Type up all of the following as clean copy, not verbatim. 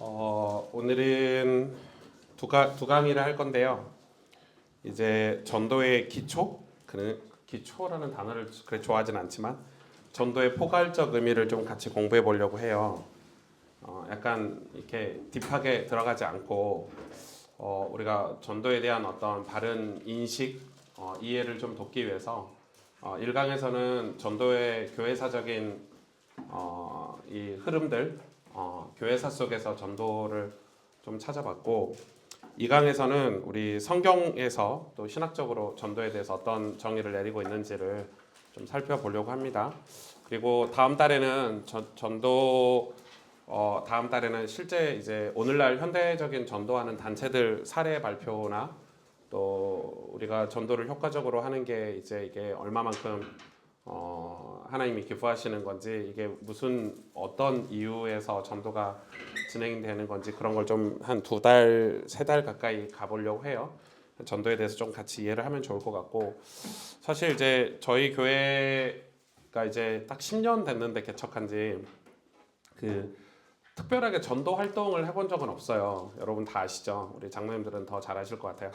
오늘은 두 강의를 할 건데요. 이제 전도의 기초, 그 기초라는 단어를 그렇게 좋아하진 않지만 전도의 포괄적 의미를 좀 같이 공부해 보려고 해요. 약간 이렇게 딥하게 들어가지 않고 우리가 전도에 대한 어떤 바른 인식, 이해를 좀 돕기 위해서 1강에서는 전도의 교회사적인 이 흐름들, 교회사 속에서 전도를 좀 찾아봤고 2강에서는 우리 성경에서 또 신학적으로 전도에 대해서 어떤 정의를 내리고 있는지를 좀 살펴보려고 합니다. 그리고 다음 달에는 전도 다음 달에는 실제 이제 오늘날 현대적인 전도하는 단체들 사례 발표나 또 우리가 전도를 효과적으로 하는 게 이제 이게 얼마만큼 하나님이 기뻐하시는 건지 이게 무슨 어떤 이유에서 전도가 진행되는 건지 그런 걸 좀 한 2달, 3달 가까이 가보려고 해요. 전도에 대해서 좀 같이 이해를 하면 좋을 것 같고 사실 이제 저희 교회가 이제 딱 10년 됐는데 개척한 지 그 특별하게 전도 활동을 해본 적은 없어요. 여러분 다 아시죠? 우리 장로님들은 더 잘 아실 것 같아요.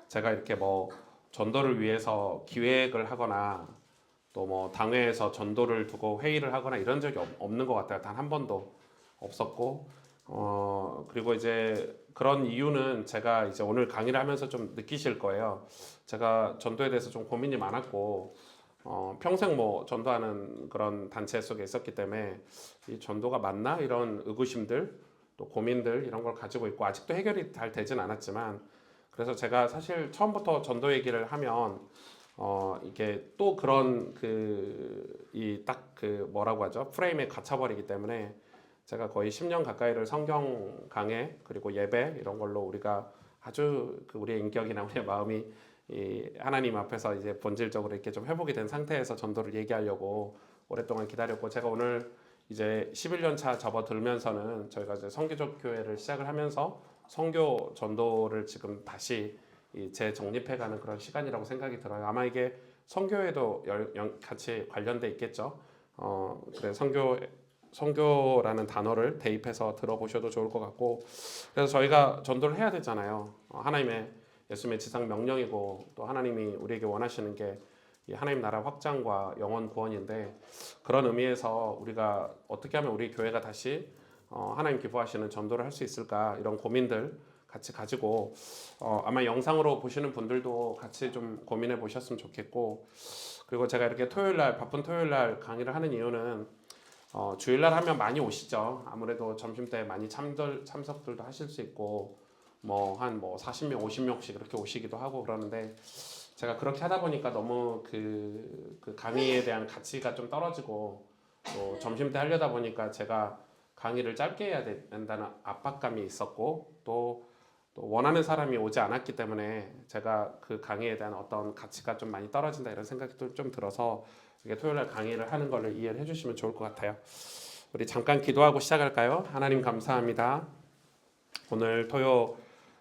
제가 이렇게 뭐 전도를 위해서 기획을 하거나 또 뭐 당회에서 전도를 두고 회의를 하거나 이런 적이 없는 것 같아요. 단 한 번도 없었고 그리고 이제 그런 이유는 제가 이제 오늘 강의를 하면서 좀 느끼실 거예요. 제가 전도에 대해서 좀 고민이 많았고 평생 뭐 전도하는 그런 단체 속에 있었기 때문에 이 전도가 맞나 이런 의구심들 또 고민들 이런 걸 가지고 있고 아직도 해결이 잘 되진 않았지만 그래서 제가 사실 처음부터 전도 얘기를 하면 이게 또 그런 이 딱 그 뭐라고 하죠? 프레임에 갇혀버리기 때문에 제가 거의 10년 가까이를 성경 강해 그리고 예배 이런 걸로 우리가 아주 우리의 인격이나 우리의 마음이 이 하나님 앞에서 이제 본질적으로 이렇게 좀 회복이 된 상태에서 전도를 얘기하려고 오랫동안 기다렸고 제가 오늘 이제 11년 차 접어들면서는 저희가 이제 선교적 교회를 시작을 하면서 선교 전도를 지금 다시 재정립해가는 그런 시간이라고 생각이 들어요. 아마 이게 선교에도 같이 관련돼 있겠죠. 그래 선교라는 단어를 대입해서 들어보셔도 좋을 것 같고 그래서 저희가 전도를 해야 되잖아요. 하나님의 예수님의 지상 명령이고 또 하나님이 우리에게 원하시는 게 이 하나님 나라 확장과 영원 구원인데 그런 의미에서 우리가 어떻게 하면 우리 교회가 다시 하나님 기뻐하시는 전도를 할 수 있을까 이런 고민들 같이 가지고 아마 영상으로 보시는 분들도 같이 좀 고민해 보셨으면 좋겠고 그리고 제가 이렇게 바쁜 토요일날 강의를 하는 이유는 주일날 하면 많이 오시죠. 아무래도 점심때 많이 참석들도 하실 수 있고 뭐 한 40명, 50명씩 그렇게 오시기도 하고 그러는데 제가 그렇게 하다 보니까 너무 그 강의에 대한 가치가 좀 떨어지고 또 점심때 하려다 보니까 제가 강의를 짧게 해야 된다는 압박감이 있었고 또 원하는 사람이 오지 않았기 때문에 제가 그 강의에 대한 어떤 가치가 좀 많이 떨어진다 이런 생각이 좀 들어서 이게 토요일날 강의를 하는 걸로 이해를 해주시면 좋을 것 같아요. 우리 잠깐 기도하고 시작할까요? 하나님 감사합니다. 오늘 토요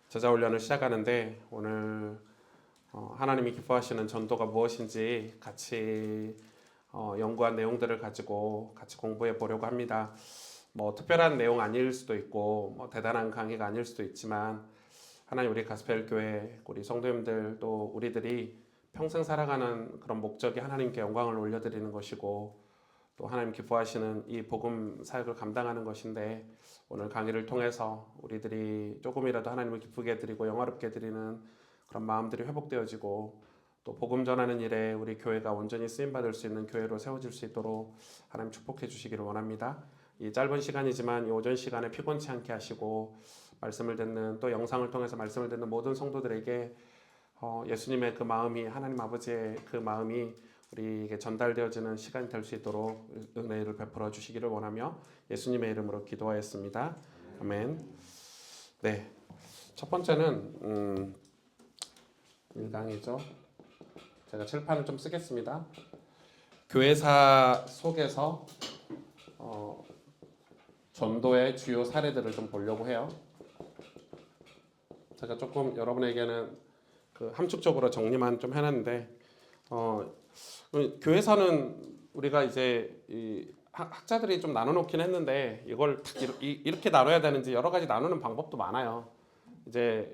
저자훈련을 시작하는데 오늘 하나님이 기뻐하시는 전도가 무엇인지 같이 연구한 내용들을 가지고 같이 공부해 보려고 합니다. 뭐 특별한 내용 아닐 수도 있고 뭐 대단한 강의가 아닐 수도 있지만 하나님 우리 가스펠 교회 우리 성도님들 또 우리들이 평생 살아가는 그런 목적이 하나님께 영광을 올려드리는 것이고 또 하나님 기뻐하시는 이 복음 사역을 감당하는 것인데 오늘 강의를 통해서 우리들이 조금이라도 하나님을 기쁘게 드리고 영화롭게 드리는 그런 마음들이 회복되어지고 또 복음 전하는 일에 우리 교회가 온전히 쓰임받을 수 있는 교회로 세워질 수 있도록 하나님 축복해 주시기를 원합니다. 이 짧은 시간이지만 이 오전 시간에 피곤치 않게 하시고 말씀을 듣는 또 영상을 통해서 말씀을 듣는 모든 성도들에게 예수님의 그 마음이 하나님 아버지의 그 마음이 우리에게 전달되어지는 시간이 될 수 있도록 은혜를 베풀어 주시기를 원하며 예수님의 이름으로 기도하였습니다. 아멘. 네, 첫 번째는 1강이죠. 제가 칠판을 좀 쓰겠습니다. 교회사 속에서 전도의 주요 사례들을 좀 보려고 해요. 제가 조금 여러분에게는 그 함축적으로 정리만 좀 해놨는데 교회사는 우리가 이제 학자들이 좀 나눠놓긴 했는데 이걸 딱 이렇게 나눠야 되는지 여러 가지 나누는 방법도 많아요. 이제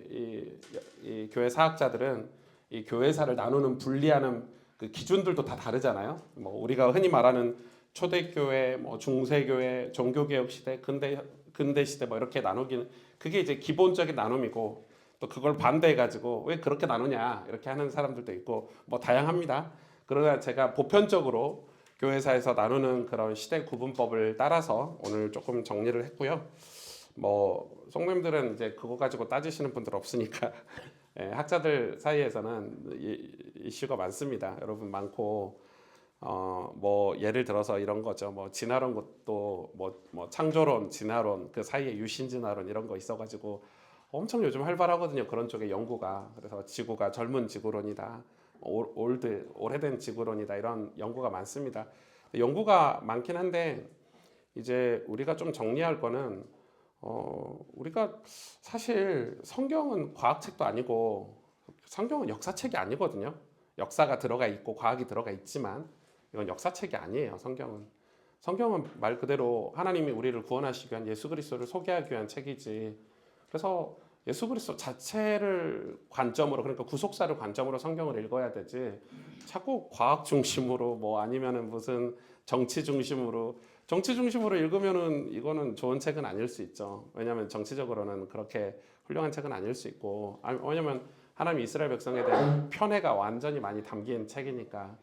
이 교회 사학자들은 이 교회사를 나누는 분리하는 그 기준들도 다 다르잖아요. 뭐 우리가 흔히 말하는 초대교회, 뭐 중세교회, 종교개혁 시대, 근대 시대 뭐 이렇게 나누기는 그게 이제 기본적인 나눔이고 또 그걸 반대해 가지고 왜 그렇게 나누냐 이렇게 하는 사람들도 있고 뭐 다양합니다. 그러나 제가 보편적으로 교회사에서 나누는 그런 시대 구분법을 따라서 오늘 조금 정리를 했고요. 뭐 성도님들은 이제 그거 가지고 따지시는 분들 없으니까 예, 학자들 사이에서는 이슈가 많습니다. 여러분 많고 뭐 예를 들어서 이런 거죠. 뭐 진화론 것도 뭐 창조론, 진화론 그 사이에 유신 진화론 이런 거 있어가지고 엄청 요즘 활발하거든요. 그런 쪽의 연구가. 그래서 지구가 젊은 지구론이다. 오래된 지구론이다. 이런 연구가 많습니다. 연구가 많긴 한데 이제 우리가 좀 정리할 거는 우리가 사실 성경은 과학책도 아니고 성경은 역사책이 아니거든요. 역사가 들어가 있고 과학이 들어가 있지만 이건 역사책이 아니에요. 성경은 말 그대로 하나님이 우리를 구원하시기 위한 예수 그리스도를 소개하기 위한 책이지. 그래서 예수 그리스도 자체를 관점으로 그러니까 구속사를 관점으로 성경을 읽어야 되지. 자꾸 과학 중심으로 뭐 아니면은 무슨 정치 중심으로 읽으면은 이거는 좋은 책은 아닐 수 있죠. 왜냐하면 정치적으로는 그렇게 훌륭한 책은 아닐 수 있고, 왜냐하면 하나님 이스라엘 백성에 대한 편애가 완전히 많이 담긴 책이니까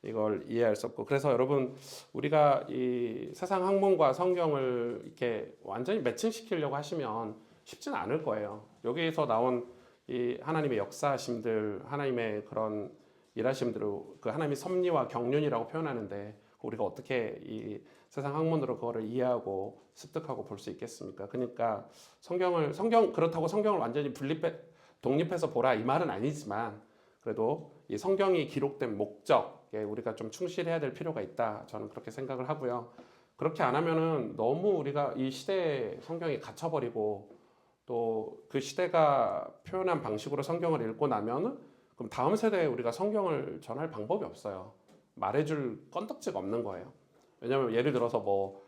이걸 이해할 수 없고. 그래서 여러분 우리가 이 세상 학문과 성경을 이렇게 완전히 매칭시키려고 하시면 쉽지는 않을 거예요. 여기에서 나온 이 하나님의 역사심들, 하나님의 그런 일하심들을 그 하나님의 섭리와 경륜이라고 표현하는데 우리가 어떻게 이 세상 학문으로 그거를 이해하고 습득하고 볼 수 있겠습니까? 그러니까 그렇다고 성경을 완전히 독립해서 보라 이 말은 아니지만 그래도 이 성경이 기록된 목적에 우리가 좀 충실해야 될 필요가 있다. 저는 그렇게 생각을 하고요. 그렇게 안 하면은 너무 우리가 이 시대에 성경이 갇혀버리고 또 그 시대가 표현한 방식으로 성경을 읽고 나면은 그럼 다음 세대에 우리가 성경을 전할 방법이 없어요. 말해줄 건덕지가 없는 거예요. 왜냐하면 예를 들어서 뭐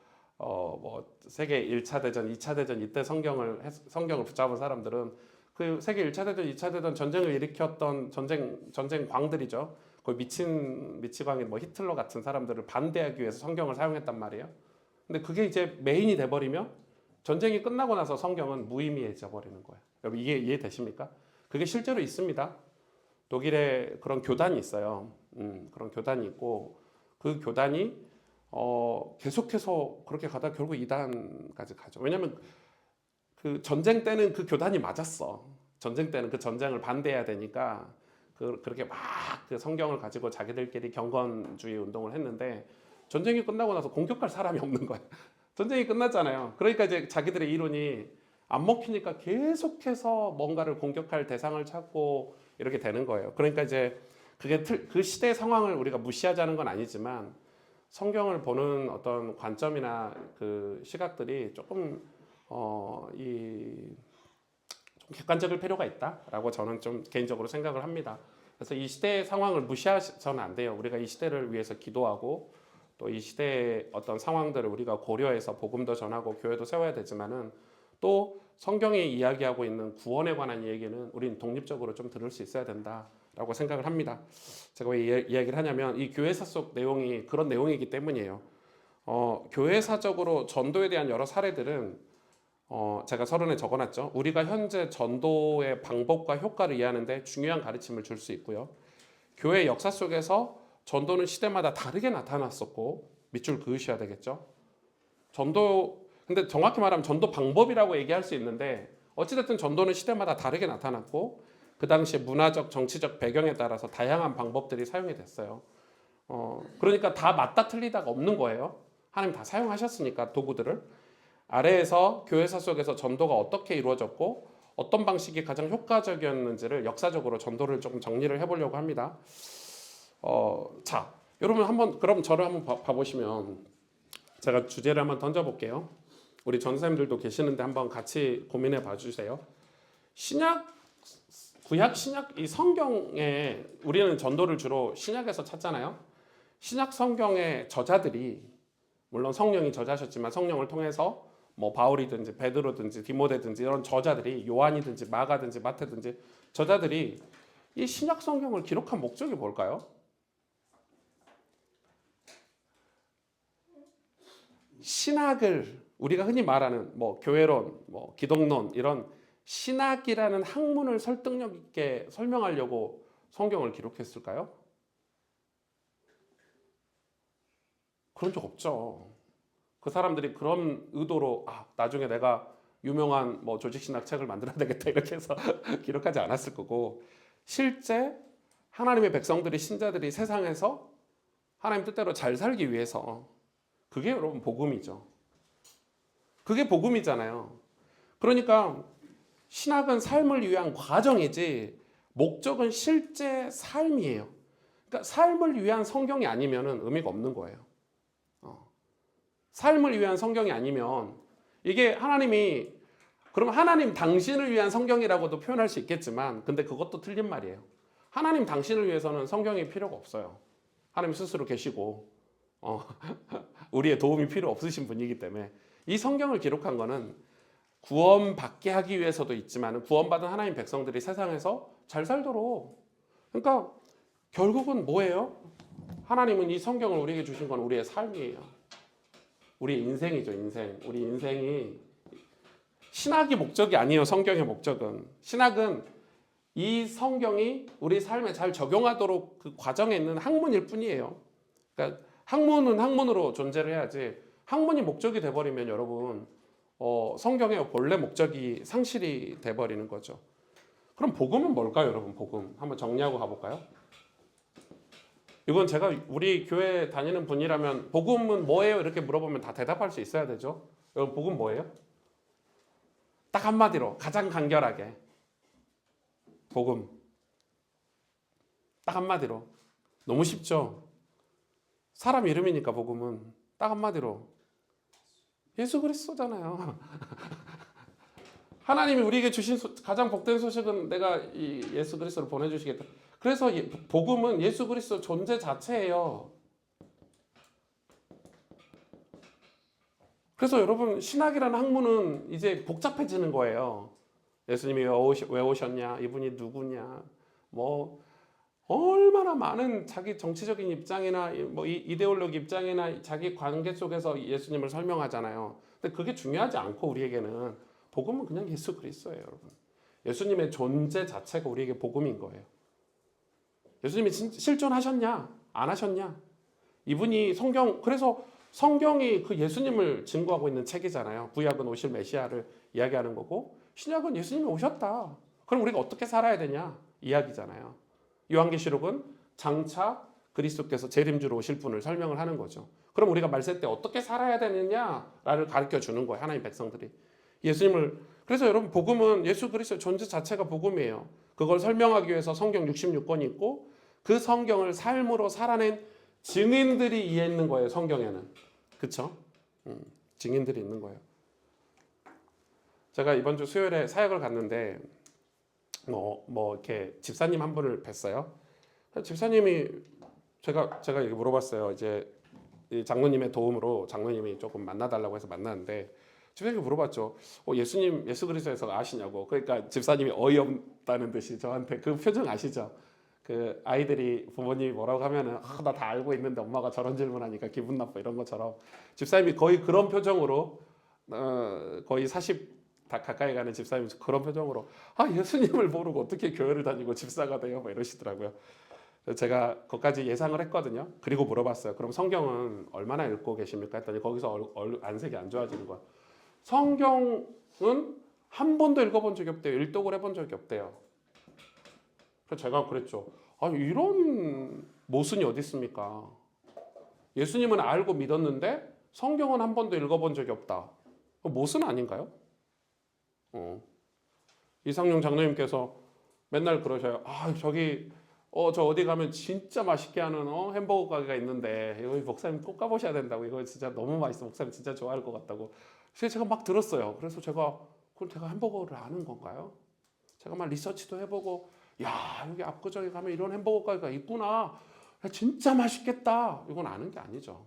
세계 1차 대전, 2차 대전 이때 성경을 붙잡은 사람들은 그 세계 1차 대전, 2차 대전 전쟁을 일으켰던 전쟁 광들이죠. 거의 미치광이 뭐 히틀러 같은 사람들을 반대하기 위해서 성경을 사용했단 말이에요. 근데 그게 이제 메인이 돼버리면 전쟁이 끝나고 나서 성경은 무의미해져 버리는 거예요. 여러분 이게 이해되십니까? 그게 실제로 있습니다. 독일에 그런 교단이 있어요. 그런 교단이 있고 그 교단이 계속해서 그렇게 가다 결국 이단까지 가죠. 왜냐하면 그 전쟁 때는 그 교단이 맞았어. 전쟁 때는 그 전쟁을 반대해야 되니까 그렇게 막 그 성경을 가지고 자기들끼리 경건주의 운동을 했는데 전쟁이 끝나고 나서 공격할 사람이 없는 거야. 전쟁이 끝났잖아요. 그러니까 이제 자기들의 이론이 안 먹히니까 계속해서 뭔가를 공격할 대상을 찾고 이렇게 되는 거예요. 그러니까 이제 그게 그 시대 상황을 우리가 무시하자는 건 아니지만 성경을 보는 어떤 관점이나 그 시각들이 조금 좀 객관적일 필요가 있다라고 저는 좀 개인적으로 생각을 합니다. 그래서 이 시대의 상황을 무시해서는 안 돼요. 우리가 이 시대를 위해서 기도하고 또 이 시대의 어떤 상황들을 우리가 고려해서 복음도 전하고 교회도 세워야 되지만은 또 성경이 이야기하고 있는 구원에 관한 얘기는 우린 독립적으로 좀 들을 수 있어야 된다라고 생각을 합니다. 제가 왜 이야기를 하냐면 이 교회사 속 내용이 그런 내용이기 때문이에요. 교회사적으로 전도에 대한 여러 사례들은 제가 서론에 적어놨죠. 우리가 현재 전도의 방법과 효과를 이해하는데 중요한 가르침을 줄 수 있고요. 교회 역사 속에서 전도는 시대마다 다르게 나타났었고 밑줄 그으셔야 되겠죠. 근데 정확히 말하면 전도 방법이라고 얘기할 수 있는데 어찌됐든 전도는 시대마다 다르게 나타났고 그 당시에 문화적, 정치적 배경에 따라서 다양한 방법들이 사용이 됐어요. 그러니까 다 맞다 틀리다가 없는 거예요. 하나님 다 사용하셨으니까 도구들을. 아래에서 교회사 속에서 전도가 어떻게 이루어졌고 어떤 방식이 가장 효과적이었는지를 역사적으로 전도를 조금 정리를 해보려고 합니다. 자, 여러분 그럼 저를 한번 봐보시면 제가 주제를 한번 던져볼게요. 우리 전사님들도 계시는데 한번 같이 고민해 봐주세요. 구약 신약 이 성경에 우리는 전도를 주로 신약에서 찾잖아요. 신약 성경의 저자들이 물론 성령이 저자셨지만 성령을 통해서 뭐 바울이든지 베드로든지 디모데든지 이런 저자들이 요한이든지 마가든지 마태든지 저자들이 이 신약 성경을 기록한 목적이 뭘까요? 신학을 우리가 흔히 말하는 뭐 교회론, 뭐 기독론 이런 신학이라는 학문을 설득력 있게 설명하려고 성경을 기록했을까요? 그런 적 없죠. 그 사람들이 그런 의도로 나중에 내가 유명한 뭐 조직신학 책을 만들어야 되겠다 이렇게 해서 기록하지 않았을 거고, 실제 하나님의 백성들이 신자들이 세상에서 하나님 뜻대로 잘 살기 위해서, 그게 여러분 복음이죠. 그게 복음이잖아요. 그러니까 신학은 삶을 위한 과정이지 목적은 실제 삶이에요. 그러니까 삶을 위한 성경이 아니면 의미가 없는 거예요. 삶을 위한 성경이 아니면 이게 하나님이, 그럼 하나님 당신을 위한 성경이라고도 표현할 수 있겠지만, 근데 그것도 틀린 말이에요. 하나님 당신을 위해서는 성경이 필요가 없어요. 하나님 스스로 계시고 우리의 도움이 필요 없으신 분이기 때문에 이 성경을 기록한 거는 구원받게 하기 위해서도 있지만 구원받은 하나님 백성들이 세상에서 잘 살도록. 그러니까 결국은 뭐예요? 하나님은 이 성경을 우리에게 주신 건 우리의 삶이에요. 우리 인생이죠, 인생. 우리 인생이 신학이 목적이 아니에요. 성경의 목적은. 신학은 이 성경이 우리 삶에 잘 적용하도록 그 과정에 있는 학문일 뿐이에요. 그러니까 학문은 학문으로 존재를 해야지, 학문이 목적이 돼버리면 여러분 성경의 본래 목적이 상실이 돼버리는 거죠. 그럼 복음은 뭘까요, 여러분? 복음 한번 정리하고 가볼까요? 이건 제가 우리 교회 다니는 분이라면 복음은 뭐예요? 이렇게 물어보면 다 대답할 수 있어야 되죠. 여러분, 복음 뭐예요? 딱 한마디로 가장 간결하게 복음. 딱 한마디로. 너무 쉽죠? 사람 이름이니까 복음은 딱 한마디로 예수 그리스도잖아요. 하나님이 우리에게 주신 가장 복된 소식은 내가 이 예수 그리스도를 보내주시겠다. 그래서 복음은 예수 그리스도 존재 자체예요. 그래서 여러분, 신학이라는 학문은 이제 복잡해지는 거예요. 예수님이 왜 오셨냐, 이분이 누구냐, 뭐 얼마나 많은 자기 정치적인 입장이나 뭐 이데올로기 입장이나 자기 관계 속에서 예수님을 설명하잖아요. 근데 그게 중요하지 않고 우리에게는 복음은 그냥 예수 그리스도예요, 여러분. 예수님의 존재 자체가 우리에게 복음인 거예요. 예수님이 실존하셨냐, 안 하셨냐? 이분이 그래서 성경이 그 예수님을 증거하고 있는 책이잖아요. 구약은 오실 메시아를 이야기하는 거고, 신약은 예수님이 오셨다. 그럼 우리가 어떻게 살아야 되냐? 이야기잖아요. 요한계시록은 장차 그리스도께서 재림주로 오실 분을 설명을 하는 거죠. 그럼 우리가 말세 때 어떻게 살아야 되느냐를 가르쳐 주는 거예요, 하나님 백성들이. 그래서 여러분, 복음은 예수 그리스도의 존재 자체가 복음이에요. 그걸 설명하기 위해서 성경 66권이 있고, 그 성경을 삶으로 살아낸 증인들이 이해 있는 거예요, 성경에는. 그쵸? 증인들이 있는 거예요. 제가 이번 주 수요일에 사역을 갔는데, 이렇게 집사님 한 분을 뵀어요. 집사님이 제가 이렇게 물어봤어요. 이제 이 장로님의 도움으로 장로님이 조금 만나달라고 해서 만났는데, 집사님이 물어봤죠. 예수 그리스도에서 아시냐고. 그러니까 집사님이 어이없다는 듯이 저한테 그 표정 아시죠? 그 아이들이 부모님이 뭐라고 하면은 나 다 알고 있는데 엄마가 저런 질문하니까 기분 나빠, 이런 것처럼 집사님이 거의 그런 표정으로 거의 40 다 가까이 가는 집사님이 그런 표정으로 예수님을 모르고 어떻게 교회를 다니고 집사가 돼요? 뭐 이러시더라고요. 제가 그것까지 예상을 했거든요. 그리고 물어봤어요. 그럼 성경은 얼마나 읽고 계십니까? 했더니 거기서 안색이 안 좋아지는 거야. 성경은 한 번도 읽어본 적이 없대요. 일독을 해본 적이 없대요. 그래서 제가 그랬죠. 이런 모순이 어디 있습니까? 예수님은 알고 믿었는데 성경은 한 번도 읽어본 적이 없다. 모순 아닌가요? 이상용 장로님께서 맨날 그러셔요. 저 어디 가면 진짜 맛있게 하는 햄버거 가게가 있는데 여기 목사님 꼭 가보셔야 된다고. 이거 진짜 너무 맛있어. 목사님 진짜 좋아할 것 같다고. 그래서 제가 막 들었어요. 그래서 그럼 제가 햄버거를 아는 건가요? 제가 막 리서치도 해보고, 여기 압구정에 가면 이런 햄버거 가게가 있구나. 진짜 맛있겠다. 이건 아는 게 아니죠.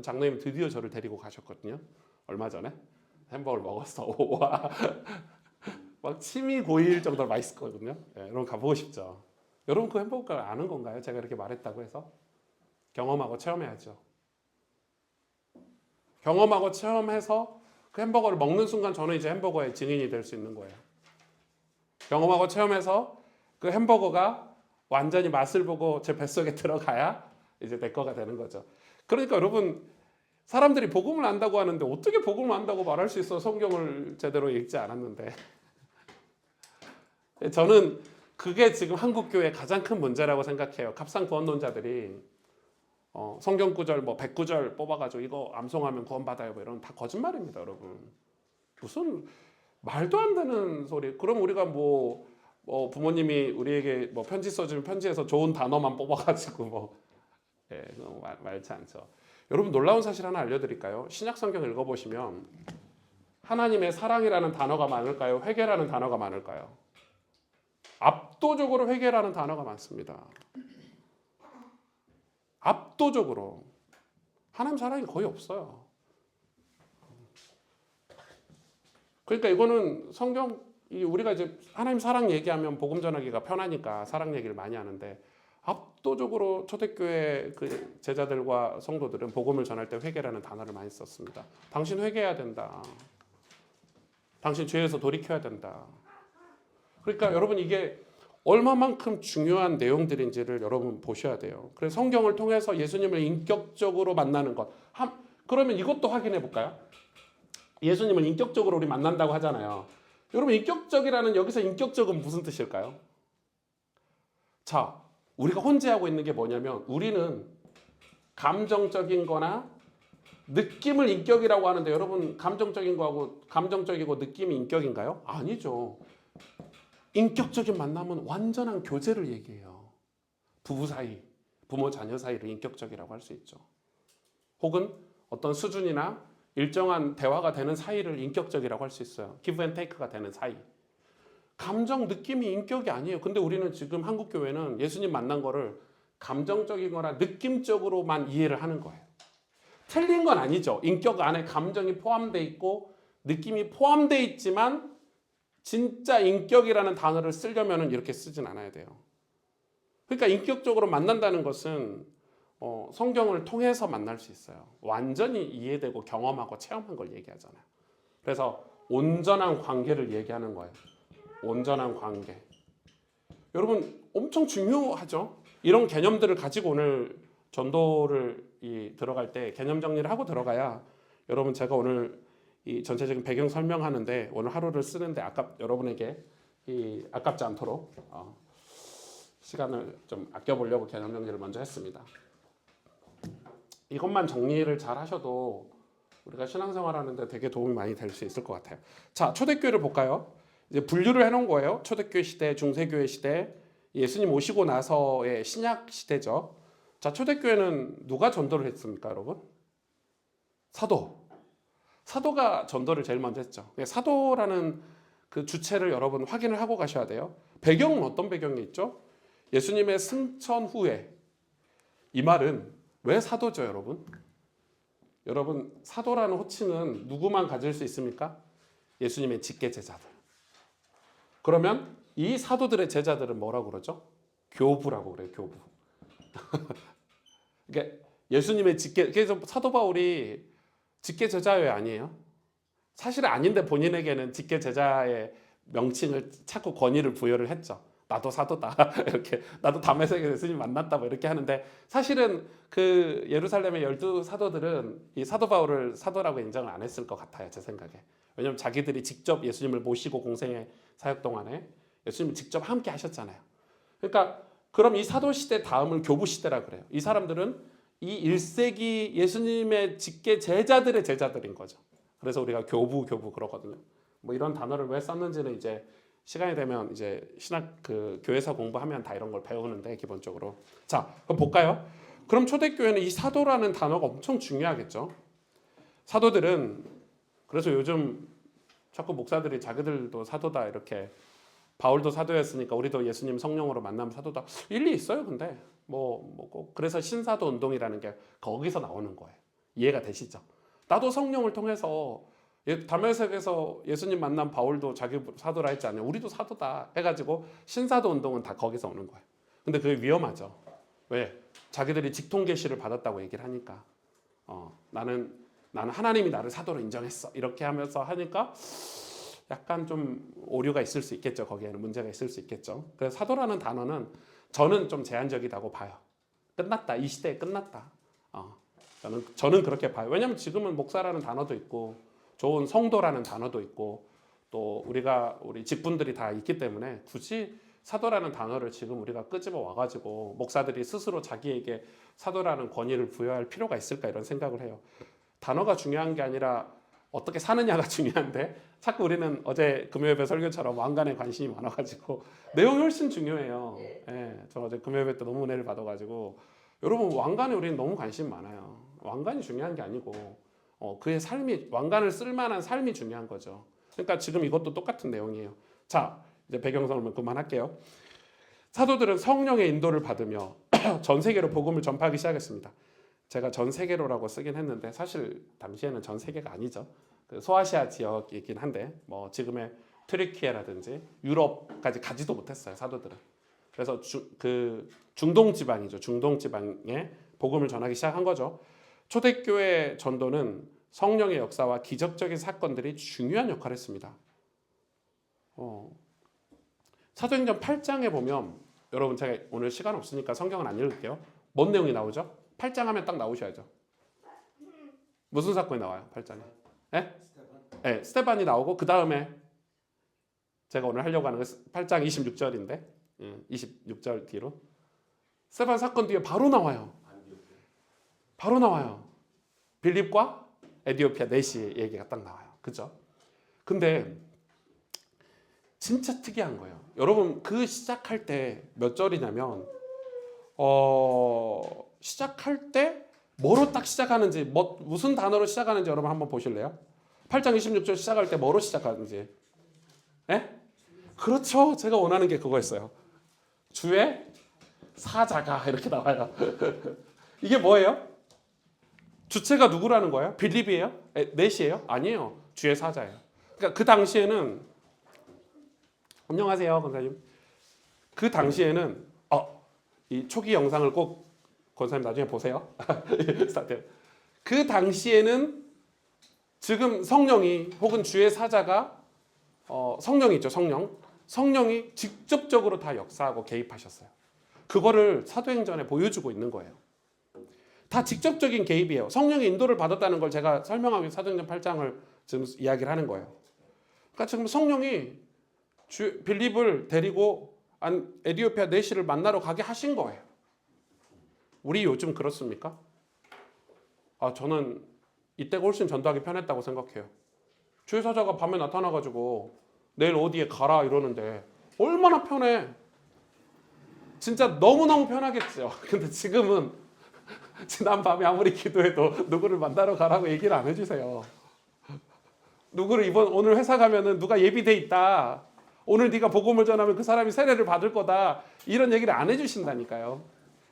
장로님이 드디어 저를 데리고 가셨거든요. 얼마 전에 햄버거를 먹었어. 와, 막 침이 고일 정도로 맛있거든요. 예, 여러분 가보고 싶죠. 여러분 그 햄버거를 아는 건가요? 제가 이렇게 말했다고 해서 경험하고 체험해야죠. 경험하고 체험해서 그 햄버거를 먹는 순간 저는 이제 햄버거의 증인이 될 수 있는 거예요. 경험하고 체험해서 그 햄버거가 완전히 맛을 보고 제 뱃속에 들어가야 이제 내 거가 되는 거죠. 그러니까 여러분 사람들이 복음을 안다고 하는데 어떻게 복음을 안다고 말할 수 있어? 성경을 제대로 읽지 않았는데. 저는 그게 지금 한국 교회의 가장 큰 문제라고 생각해요. 값상 구원론자들이 성경 구절 뭐 100구절 뽑아가지고 이거 암송하면 구원받아요. 뭐 이런 다 거짓말입니다, 여러분. 무슨 말도 안 되는 소리. 그럼 우리가 뭐 부모님이 우리에게 뭐 편지 써주면 편지에서 좋은 단어만 뽑아가지고 예, 많지 않죠. 여러분 놀라운 사실 하나 알려드릴까요? 신약 성경 읽어보시면 하나님의 사랑이라는 단어가 많을까요? 회개라는 단어가 많을까요? 압도적으로 회개라는 단어가 많습니다. 압도적으로 하나님 사랑이 거의 없어요. 그러니까 이거는 성경 우리가 이제 하나님 사랑 얘기하면 복음 전하기가 편하니까 사랑 얘기를 많이 하는데 압도적으로 초대교회 그 제자들과 성도들은 복음을 전할 때 회개라는 단어를 많이 썼습니다. 당신 회개해야 된다. 당신 죄에서 돌이켜야 된다. 그러니까 여러분 이게 얼마만큼 중요한 내용들인지를 여러분 보셔야 돼요. 그래서 성경을 통해서 예수님을 인격적으로 만나는 것. 그러면 이것도 확인해 볼까요? 예수님을 인격적으로 우리 만난다고 하잖아요. 여러분 인격적이라는 여기서 인격적은 무슨 뜻일까요? 자, 우리가 혼재하고 있는 게 뭐냐면 우리는 감정적인 거나 느낌을 인격이라고 하는데 여러분 감정적이고 느낌이 인격인가요? 아니죠. 인격적인 만남은 완전한 교제를 얘기해요. 부부 사이, 부모 자녀 사이를 인격적이라고 할 수 있죠. 혹은 어떤 수준이나 일정한 대화가 되는 사이를 인격적이라고 할 수 있어요. 기브 앤 테이크가 되는 사이. 감정, 느낌이 인격이 아니에요. 근데 우리는 지금 한국 교회는 예수님 만난 거를 감정적이거나 느낌적으로만 이해를 하는 거예요. 틀린 건 아니죠. 인격 안에 감정이 포함되어 있고 느낌이 포함되어 있지만 진짜 인격이라는 단어를 쓰려면 이렇게 쓰진 않아야 돼요. 그러니까 인격적으로 만난다는 것은 성경을 통해서 만날 수 있어요. 완전히 이해되고 경험하고 체험한 걸 얘기하잖아요. 그래서 온전한 관계를 얘기하는 거예요. 온전한 관계. 여러분 엄청 중요하죠. 이런 개념들을 가지고 오늘 전도를 들어갈 때 개념 정리를 하고 들어가야 여러분 제가 오늘 이 전체적인 배경 설명하는데 오늘 하루를 쓰는데 여러분에게 아깝지 않도록 시간을 좀 아껴보려고 개념 정리를 먼저 했습니다. 이것만 정리를 잘 하셔도 우리가 신앙생활하는데 되게 도움이 많이 될 수 있을 것 같아요. 자, 초대교회를 볼까요? 이제 분류를 해놓은 거예요. 초대교회 시대, 중세교회 시대, 예수님 오시고 나서의 신약 시대죠. 자, 초대교회는 누가 전도를 했습니까, 여러분? 사도가 전도를 제일 먼저 했죠. 사도라는 그 주체를 여러분 확인을 하고 가셔야 돼요. 배경은 어떤 배경이 있죠? 예수님의 승천 후에. 이 말은 왜 사도죠, 여러분? 여러분 사도라는 호칭은 누구만 가질 수 있습니까? 예수님의 직계 제자들. 그러면 이 사도들의 제자들은 뭐라고 그러죠? 교부라고 그래요, 교부. 그러니까 예수님의 직계, 그래서 사도 바울이 직계 제자예요, 아니에요? 사실은 아닌데 본인에게는 직계 제자의 명칭을 찾고 권위를 부여를 했죠. 나도 사도다. 이렇게 나도 다메섹에서 예수님 만났다. 뭐 이렇게 하는데 사실은 그 예루살렘의 12사도들은 이 사도 바울을 사도라고 인정을 안 했을 것 같아요, 제 생각에. 왜냐하면 자기들이 직접 예수님을 모시고 공생의 사역 동안에 예수님을 직접 함께 하셨잖아요. 그러니까 그럼 이 사도 시대 다음을 교부 시대라 그래요. 이 사람들은 이 1세기 예수님의 직계 제자들의 제자들인 거죠. 그래서 우리가 교부 그러거든요. 뭐 이런 단어를 왜 썼는지는 이제 시간이 되면 이제 신학 그 교회사 공부하면 다 이런 걸 배우는데 기본적으로. 자, 그럼 볼까요? 그럼 초대교회는 이 사도라는 단어가 엄청 중요하겠죠. 사도들은 그래서 요즘 자꾸 목사들이 자기들도 사도다 이렇게 바울도 사도였으니까 우리도 예수님 성령으로 만나면 사도다. 일리 있어요, 근데 뭐 꼭 그래서 신사도 운동이라는 게 거기서 나오는 거예요. 이해가 되시죠? 나도 성령을 통해서 다메섹에서 예수님 만난 바울도 자기 사도라 했지 않아요? 우리도 사도다 해가지고 신사도 운동은 다 거기서 오는 거예요. 근데 그게 위험하죠. 왜? 자기들이 직통 계시를 받았다고 얘기를 하니까 나는 하나님이 나를 사도로 인정했어 이렇게 하면서 하니까 약간 좀 오류가 있을 수 있겠죠. 거기에는 문제가 있을 수 있겠죠. 그래서 사도라는 단어는 저는 좀 제한적이라고 봐요. 끝났다. 이 시대에 끝났다. 저는 그렇게 봐요. 왜냐하면 지금은 목사라는 단어도 있고 좋은 성도라는 단어도 있고 또 우리 직분들이 다 있기 때문에 굳이 사도라는 단어를 지금 우리가 끄집어 와가지고 목사들이 스스로 자기에게 사도라는 권위를 부여할 필요가 있을까 이런 생각을 해요. 단어가 중요한 게 아니라 어떻게 사느냐가 중요한데 자꾸 우리는 어제 금요예배 설교처럼 왕관에 관심이 많아가지고 내용이 훨씬 중요해요. 예, 저 어제 금요예배 때 너무 은혜를 받아가지고 여러분 왕관에 우리는 너무 관심 많아요. 왕관이 중요한 게 아니고 그의 삶이 왕관을 쓸만한 삶이 중요한 거죠. 그러니까 지금 이것도 똑같은 내용이에요. 자 이제 배경설명 그만할게요. 사도들은 성령의 인도를 받으며 전 세계로 복음을 전파하기 시작했습니다. 제가 전 세계로라고 쓰긴 했는데 사실 당시에는 전 세계가 아니죠. 그 소아시아 지역이긴 한데 뭐 지금의 트리키에라든지 유럽까지 가지도 못했어요. 사도들은. 그래서 중동 지방이죠. 중동 지방에 복음을 전하기 시작한 거죠. 초대교회 전도는 성령의 역사와 기적적인 사건들이 중요한 역할을 했습니다. 사도행전 8장에 보면 여러분 제가 오늘 시간 없으니까 성경은 안 읽을게요. 뭔 내용이 나오죠? 8장 하면 딱 나오셔야죠. 무슨 사건이 나와요? 8장에? 네, 스테반이 나오고 그 다음에 제가 오늘 하려고 하는 건 8장 26절인데 26절 뒤로 스테반 사건 뒤에 바로 나와요. 빌립과 에디오피아 내시 얘기가 딱 나와요. 그죠? 근데 진짜 특이한 거예요. 여러분 그 시작할 때 몇 절이냐면 시작할 때 뭐로 딱 시작하는지 무슨 단어로 시작하는지 여러분 한번 보실래요? 8장 26절 시작할 때 뭐로 시작하는지. 그렇죠. 제가 원하는 게 그거였어요. 주의 사자가 이렇게 나와요. 이게 뭐예요? 주체가 누구라는 거예요? 빌립이에요? 넷이에요? 아니에요. 주의 사자예요. 그러니까 그 당시에는 안녕하세요, 권사님. 그 당시에는 이 초기 영상을 꼭 권사님 나중에 보세요. 그 당시에는 지금 성령이 혹은 주의 사자가 성령이 있죠. 성령이 직접적으로 다 역사하고 개입하셨어요. 그거를 사도행전에 보여주고 있는 거예요. 다 직접적인 개입이에요. 성령의 인도를 받았다는 걸 제가 설명하기 위해서 사도행전 8장을 지금 이야기를 하는 거예요. 그러니까 지금 성령이 빌립을 데리고 에디오피아 내시를 만나러 가게 하신 거예요. 우리 요즘 그렇습니까? 저는 이때가 훨씬 전도하기 편했다고 생각해요. 주의 사자가 밤에 나타나가지고 내일 어디에 가라 이러는데 얼마나 편해. 진짜 너무너무 편하겠죠. 근데 지금은 지난 밤에 아무리 기도해도 누구를 만나러 가라고 얘기를 안 해주세요. 오늘 회사 가면은 누가 예비돼 있다. 오늘 네가 복음을 전하면 그 사람이 세례를 받을 거다. 이런 얘기를 안 해주신다니까요.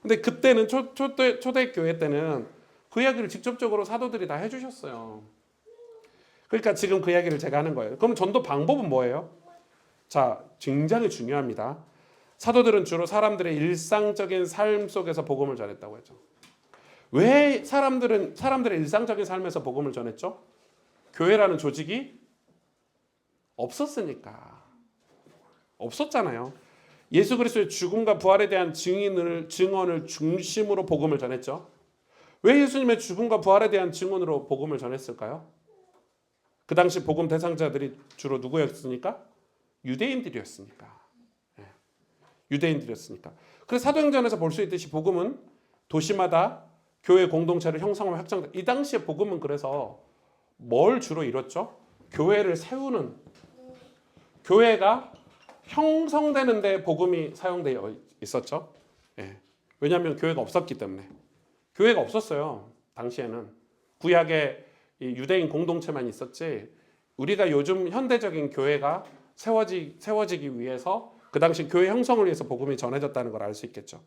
근데 그때는 초대교회 때는 그 이야기를 직접적으로 사도들이 다 해주셨어요. 그러니까 지금 그 이야기를 제가 하는 거예요. 그럼 전도 방법은 뭐예요? 자, 굉장히 중요합니다. 사도들은 주로 사람들의 일상적인 삶 속에서 복음을 전했다고 했죠. 왜 사람들의 일상적인 삶에서 복음을 전했죠? 교회라는 조직이 없었잖아요. 예수 그리스도의 죽음과 부활에 대한 증언을 중심으로 복음을 전했죠. 왜 예수님의 죽음과 부활에 대한 증언으로 복음을 전했을까요? 그 당시 복음 대상자들이 주로 누구였습니까? 유대인들이었으니까. 그래서 사도행전에서 볼 수 있듯이 복음은 도시마다 교회 공동체를 형성하며 확장돼. 이 당시에 복음은 그래서 뭘 주로 이뤘죠? 교회를 세우는, 교회가 형성되는 데 복음이 사용되어 있었죠. 왜냐하면 교회가 없었기 때문에. 교회가 없었어요. 당시에는. 구약에 이 유대인 공동체만 있었지 우리가 요즘 현대적인 교회가 세워지기 위해서 그 당시 교회 형성을 위해서 복음이 전해졌다는 걸 알 수 있겠죠.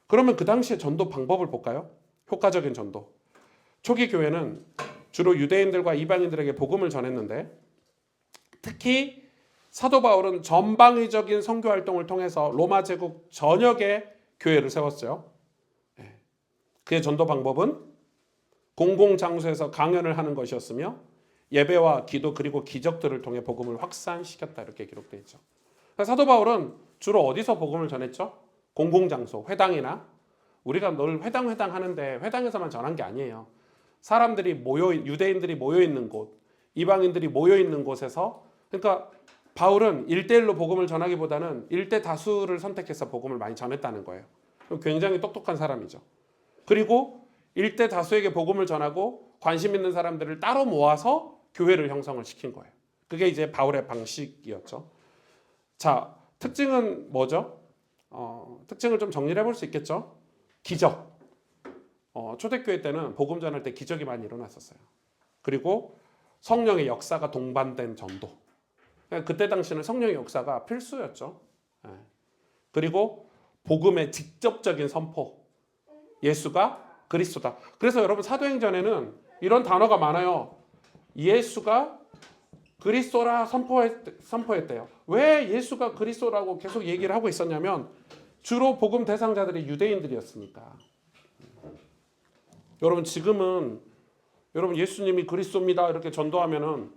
그러면 그 당시에 전도 방법을 볼까요? 효과적인 전도. 초기 교회는 주로 유대인들과 이방인들에게 복음을 전했는데 특히 사도 바울은 전방위적인 선교 활동을 통해서 로마 제국 전역에 교회를 세웠어요. 그의 전도 방법은 공공 장소에서 강연을 하는 것이었으며 예배와 기도 그리고 기적들을 통해 복음을 확산시켰다 이렇게 기록되어 있죠. 사도 바울은 주로 어디서 복음을 전했죠? 공공 장소, 회당이나 우리가 늘 회당 하는데 회당에서만 전한 게 아니에요. 사람들이 유대인들이 모여 있는 곳, 이방인들이 모여 있는 곳에서 그러니까 바울은 1대1로 복음을 전하기보다는 1대 다수를 선택해서 복음을 많이 전했다는 거예요. 굉장히 똑똑한 사람이죠. 그리고 1대 다수에게 복음을 전하고 관심 있는 사람들을 따로 모아서 교회를 형성을 시킨 거예요. 그게 이제 바울의 방식이었죠. 자, 특징은 뭐죠? 특징을 좀 정리를 해볼 수 있겠죠? 기적. 초대교회 때는 복음 전할 때 기적이 많이 일어났었어요. 그리고 성령의 역사가 동반된 전도. 그때 당시는 성령의 역사가 필수였죠. 그리고 복음의 직접적인 선포. 예수가 그리스도다. 그래서 여러분 사도행전에는 이런 단어가 많아요. 예수가 그리스도라 선포했대요. 왜 예수가 그리스도라고 계속 얘기를 하고 있었냐면 주로 복음 대상자들이 유대인들이었으니까. 여러분 지금은 여러분 예수님이 그리스도입니다 이렇게 전도하면은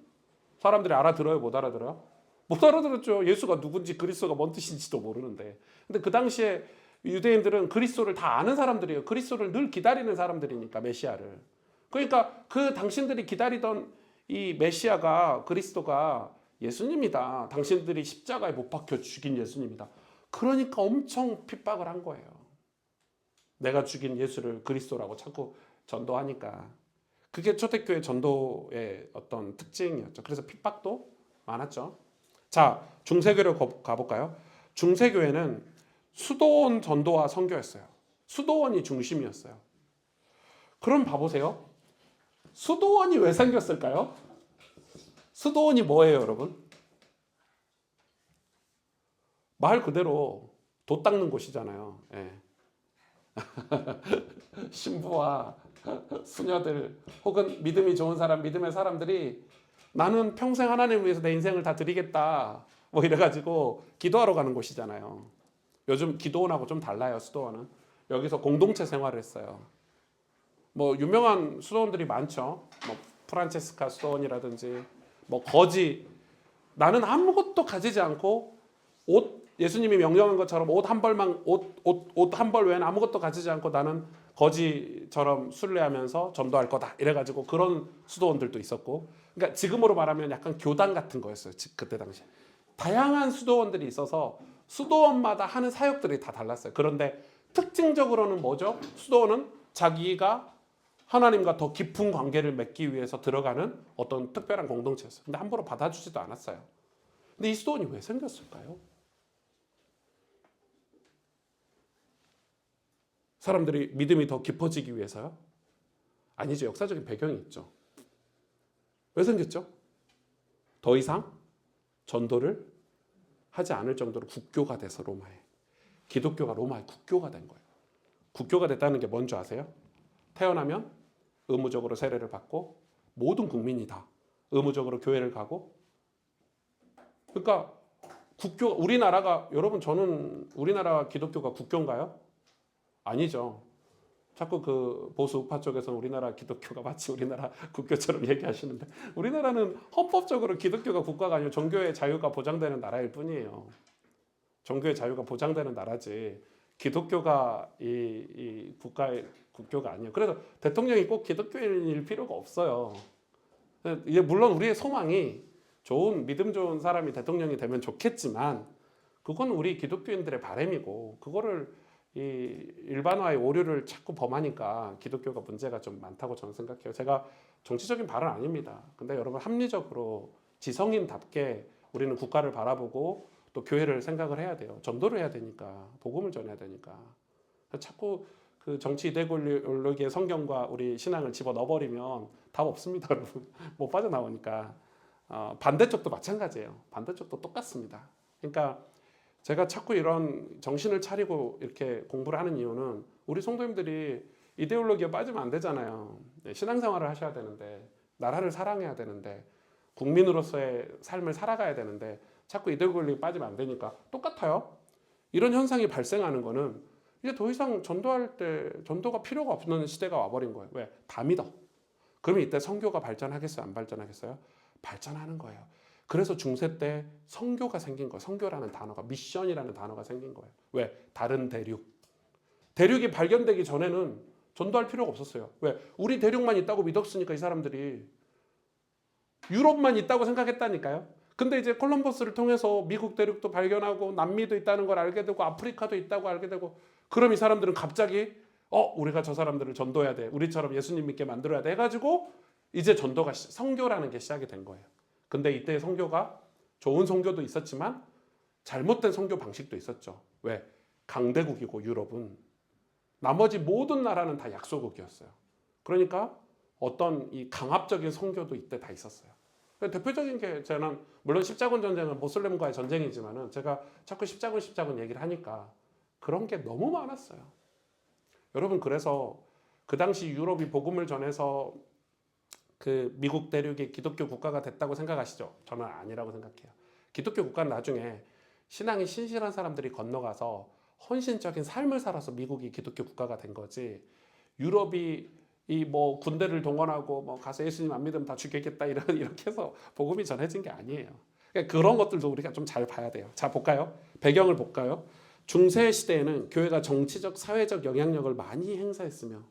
사람들이 알아들어요? 못 알아들어요? 못 알아들었죠. 예수가 누군지 그리스도가 뭔 뜻인지도 모르는데. 근데 그 당시에 유대인들은 그리스도를 다 아는 사람들이에요. 그리스도를 늘 기다리는 사람들이니까 메시아를. 그러니까 그 당신들이 기다리던 이 메시아가 그리스도가 예수님이다. 당신들이 십자가에 못 박혀 죽인 예수님이다. 그러니까 엄청 핍박을 한 거예요. 내가 죽인 예수를 그리스도라고 자꾸 전도하니까. 그게 초대교회 전도의 어떤 특징이었죠. 그래서 핍박도 많았죠. 자, 중세교회로 가볼까요? 중세교회는 수도원 전도와 선교였어요. 수도원이 중심이었어요. 그럼 봐보세요. 수도원이 왜 생겼을까요? 수도원이 뭐예요, 여러분? 말 그대로 돛 닦는 곳이잖아요. 예. 신부와 수녀들 혹은 믿음이 좋은 사람, 믿음의 사람들이 나는 평생 하나님을 위해서 내 인생을 다 드리겠다 뭐 이래가지고 기도하러 가는 곳이잖아요. 요즘 기도원하고 좀 달라요. 수도원은 여기서 공동체 생활을 했어요. 뭐 유명한 수도원들이 많죠. 뭐 프란체스카 수도원이라든지 뭐 거지. 나는 아무것도 가지지 않고 옷 예수님이 명령한 것처럼 옷 한 벌 외에는 아무것도 가지지 않고 나는 거지처럼 순례하면서 전도할 거다 이래가지고 그런 수도원들도 있었고, 그러니까 지금으로 말하면 약간 교단 같은 거였어요. 그때 당시에 다양한 수도원들이 있어서 수도원마다 하는 사역들이 다 달랐어요. 그런데 특징적으로는 뭐죠? 수도원은 자기가 하나님과 더 깊은 관계를 맺기 위해서 들어가는 어떤 특별한 공동체였어요. 근데 함부로 받아주지도 않았어요. 근데 이 수도원이 왜 생겼을까요? 사람들이 믿음이 더 깊어지기 위해서요? 아니죠. 역사적인 배경이 있죠. 왜 생겼죠? 더 이상 전도를 하지 않을 정도로 국교가 돼서 로마에. 기독교가 로마의 국교가 된 거예요. 국교가 됐다는 게 뭔지 아세요? 태어나면 의무적으로 세례를 받고 모든 국민이 다 의무적으로 교회를 가고, 그러니까 국교, 우리나라가, 여러분 저는 우리나라 기독교가 국교인가요? 아니죠. 자꾸 그 보수 우파 쪽에서는 우리나라 기독교가 마치 우리나라 국교처럼 얘기하시는데, 우리나라는 헌법적으로 기독교가 국가가 아니고 종교의 자유가 보장되는 나라일 뿐이에요. 종교의 자유가 보장되는 나라지 기독교가 이 국가의 국교가 아니에요. 그래서 대통령이 꼭 기독교인일 필요가 없어요. 이제 물론 우리의 소망이 좋은 믿음 좋은 사람이 대통령이 되면 좋겠지만 그건 우리 기독교인들의 바람이고, 그거를 이 일반화의 오류를 자꾸 범하니까 기독교가 문제가 좀 많다고 저는 생각해요. 제가 정치적인 발언 아닙니다. 근데 여러분 합리적으로 지성인답게 우리는 국가를 바라보고 또 교회를 생각을 해야 돼요. 전도를 해야 되니까, 복음을 전해야 되니까. 자꾸 그 정치 이데올로기의 성경과 우리 신앙을 집어 넣어버리면 답 없습니다, 여러분. 못 빠져나오니까. 반대쪽도 마찬가지예요. 반대쪽도 똑같습니다. 그러니까 제가 자꾸 이런 정신을 차리고 이렇게 공부를 하는 이유는 우리 성도님들이 이데올로기에 빠지면 안 되잖아요. 신앙생활을 하셔야 되는데, 나라를 사랑해야 되는데, 국민으로서의 삶을 살아가야 되는데 자꾸 이데올로기에 빠지면 안 되니까 똑같아요. 이런 현상이 발생하는 거는 이제 더 이상 전도할 때 전도가 필요가 없는 시대가 와버린 거예요. 왜? 다 믿어. 그러면 이때 선교가 발전하겠어요? 안 발전하겠어요? 발전하는 거예요. 그래서 중세 때 선교가 생긴 거예요. 선교라는 단어가, 미션이라는 단어가 생긴 거예요. 왜? 다른 대륙. 대륙이 발견되기 전에는 전도할 필요가 없었어요. 왜? 우리 대륙만 있다고 믿었으니까 이 사람들이 유럽만 있다고 생각했다니까요. 근데 이제 콜럼버스를 통해서 미국 대륙도 발견하고 남미도 있다는 걸 알게 되고 아프리카도 있다고 알게 되고, 그럼 이 사람들은 갑자기 우리가 저 사람들을 전도해야 돼. 우리처럼 예수님 믿게 만들어야 돼 해가지고 이제 전도가 선교라는 게 시작이 된 거예요. 근데 이때 선교가 좋은 선교도 있었지만 잘못된 선교 방식도 있었죠. 왜? 강대국이고 유럽은 나머지 모든 나라는 다 약소국이었어요. 그러니까 어떤 이 강압적인 선교도 이때 다 있었어요. 대표적인 게, 저는 물론 십자군 전쟁은 모슬렘과의 전쟁이지만은 제가 자꾸 십자군 얘기를 하니까 그런 게 너무 많았어요. 여러분, 그래서 그 당시 유럽이 복음을 전해서 그 미국 대륙이 기독교 국가가 됐다고 생각하시죠? 저는 아니라고 생각해요. 기독교 국가는 나중에 신앙이 신실한 사람들이 건너가서 헌신적인 삶을 살아서 미국이 기독교 국가가 된 거지, 유럽이 이 뭐 군대를 동원하고 뭐 가서 예수님 안 믿으면 다 죽겠다 이렇게 해서 복음이 전해진 게 아니에요. 그러니까 그런 것들도 우리가 좀 잘 봐야 돼요. 자, 볼까요? 배경을 볼까요? 중세 시대에는 교회가 정치적, 사회적 영향력을 많이 행사했으며,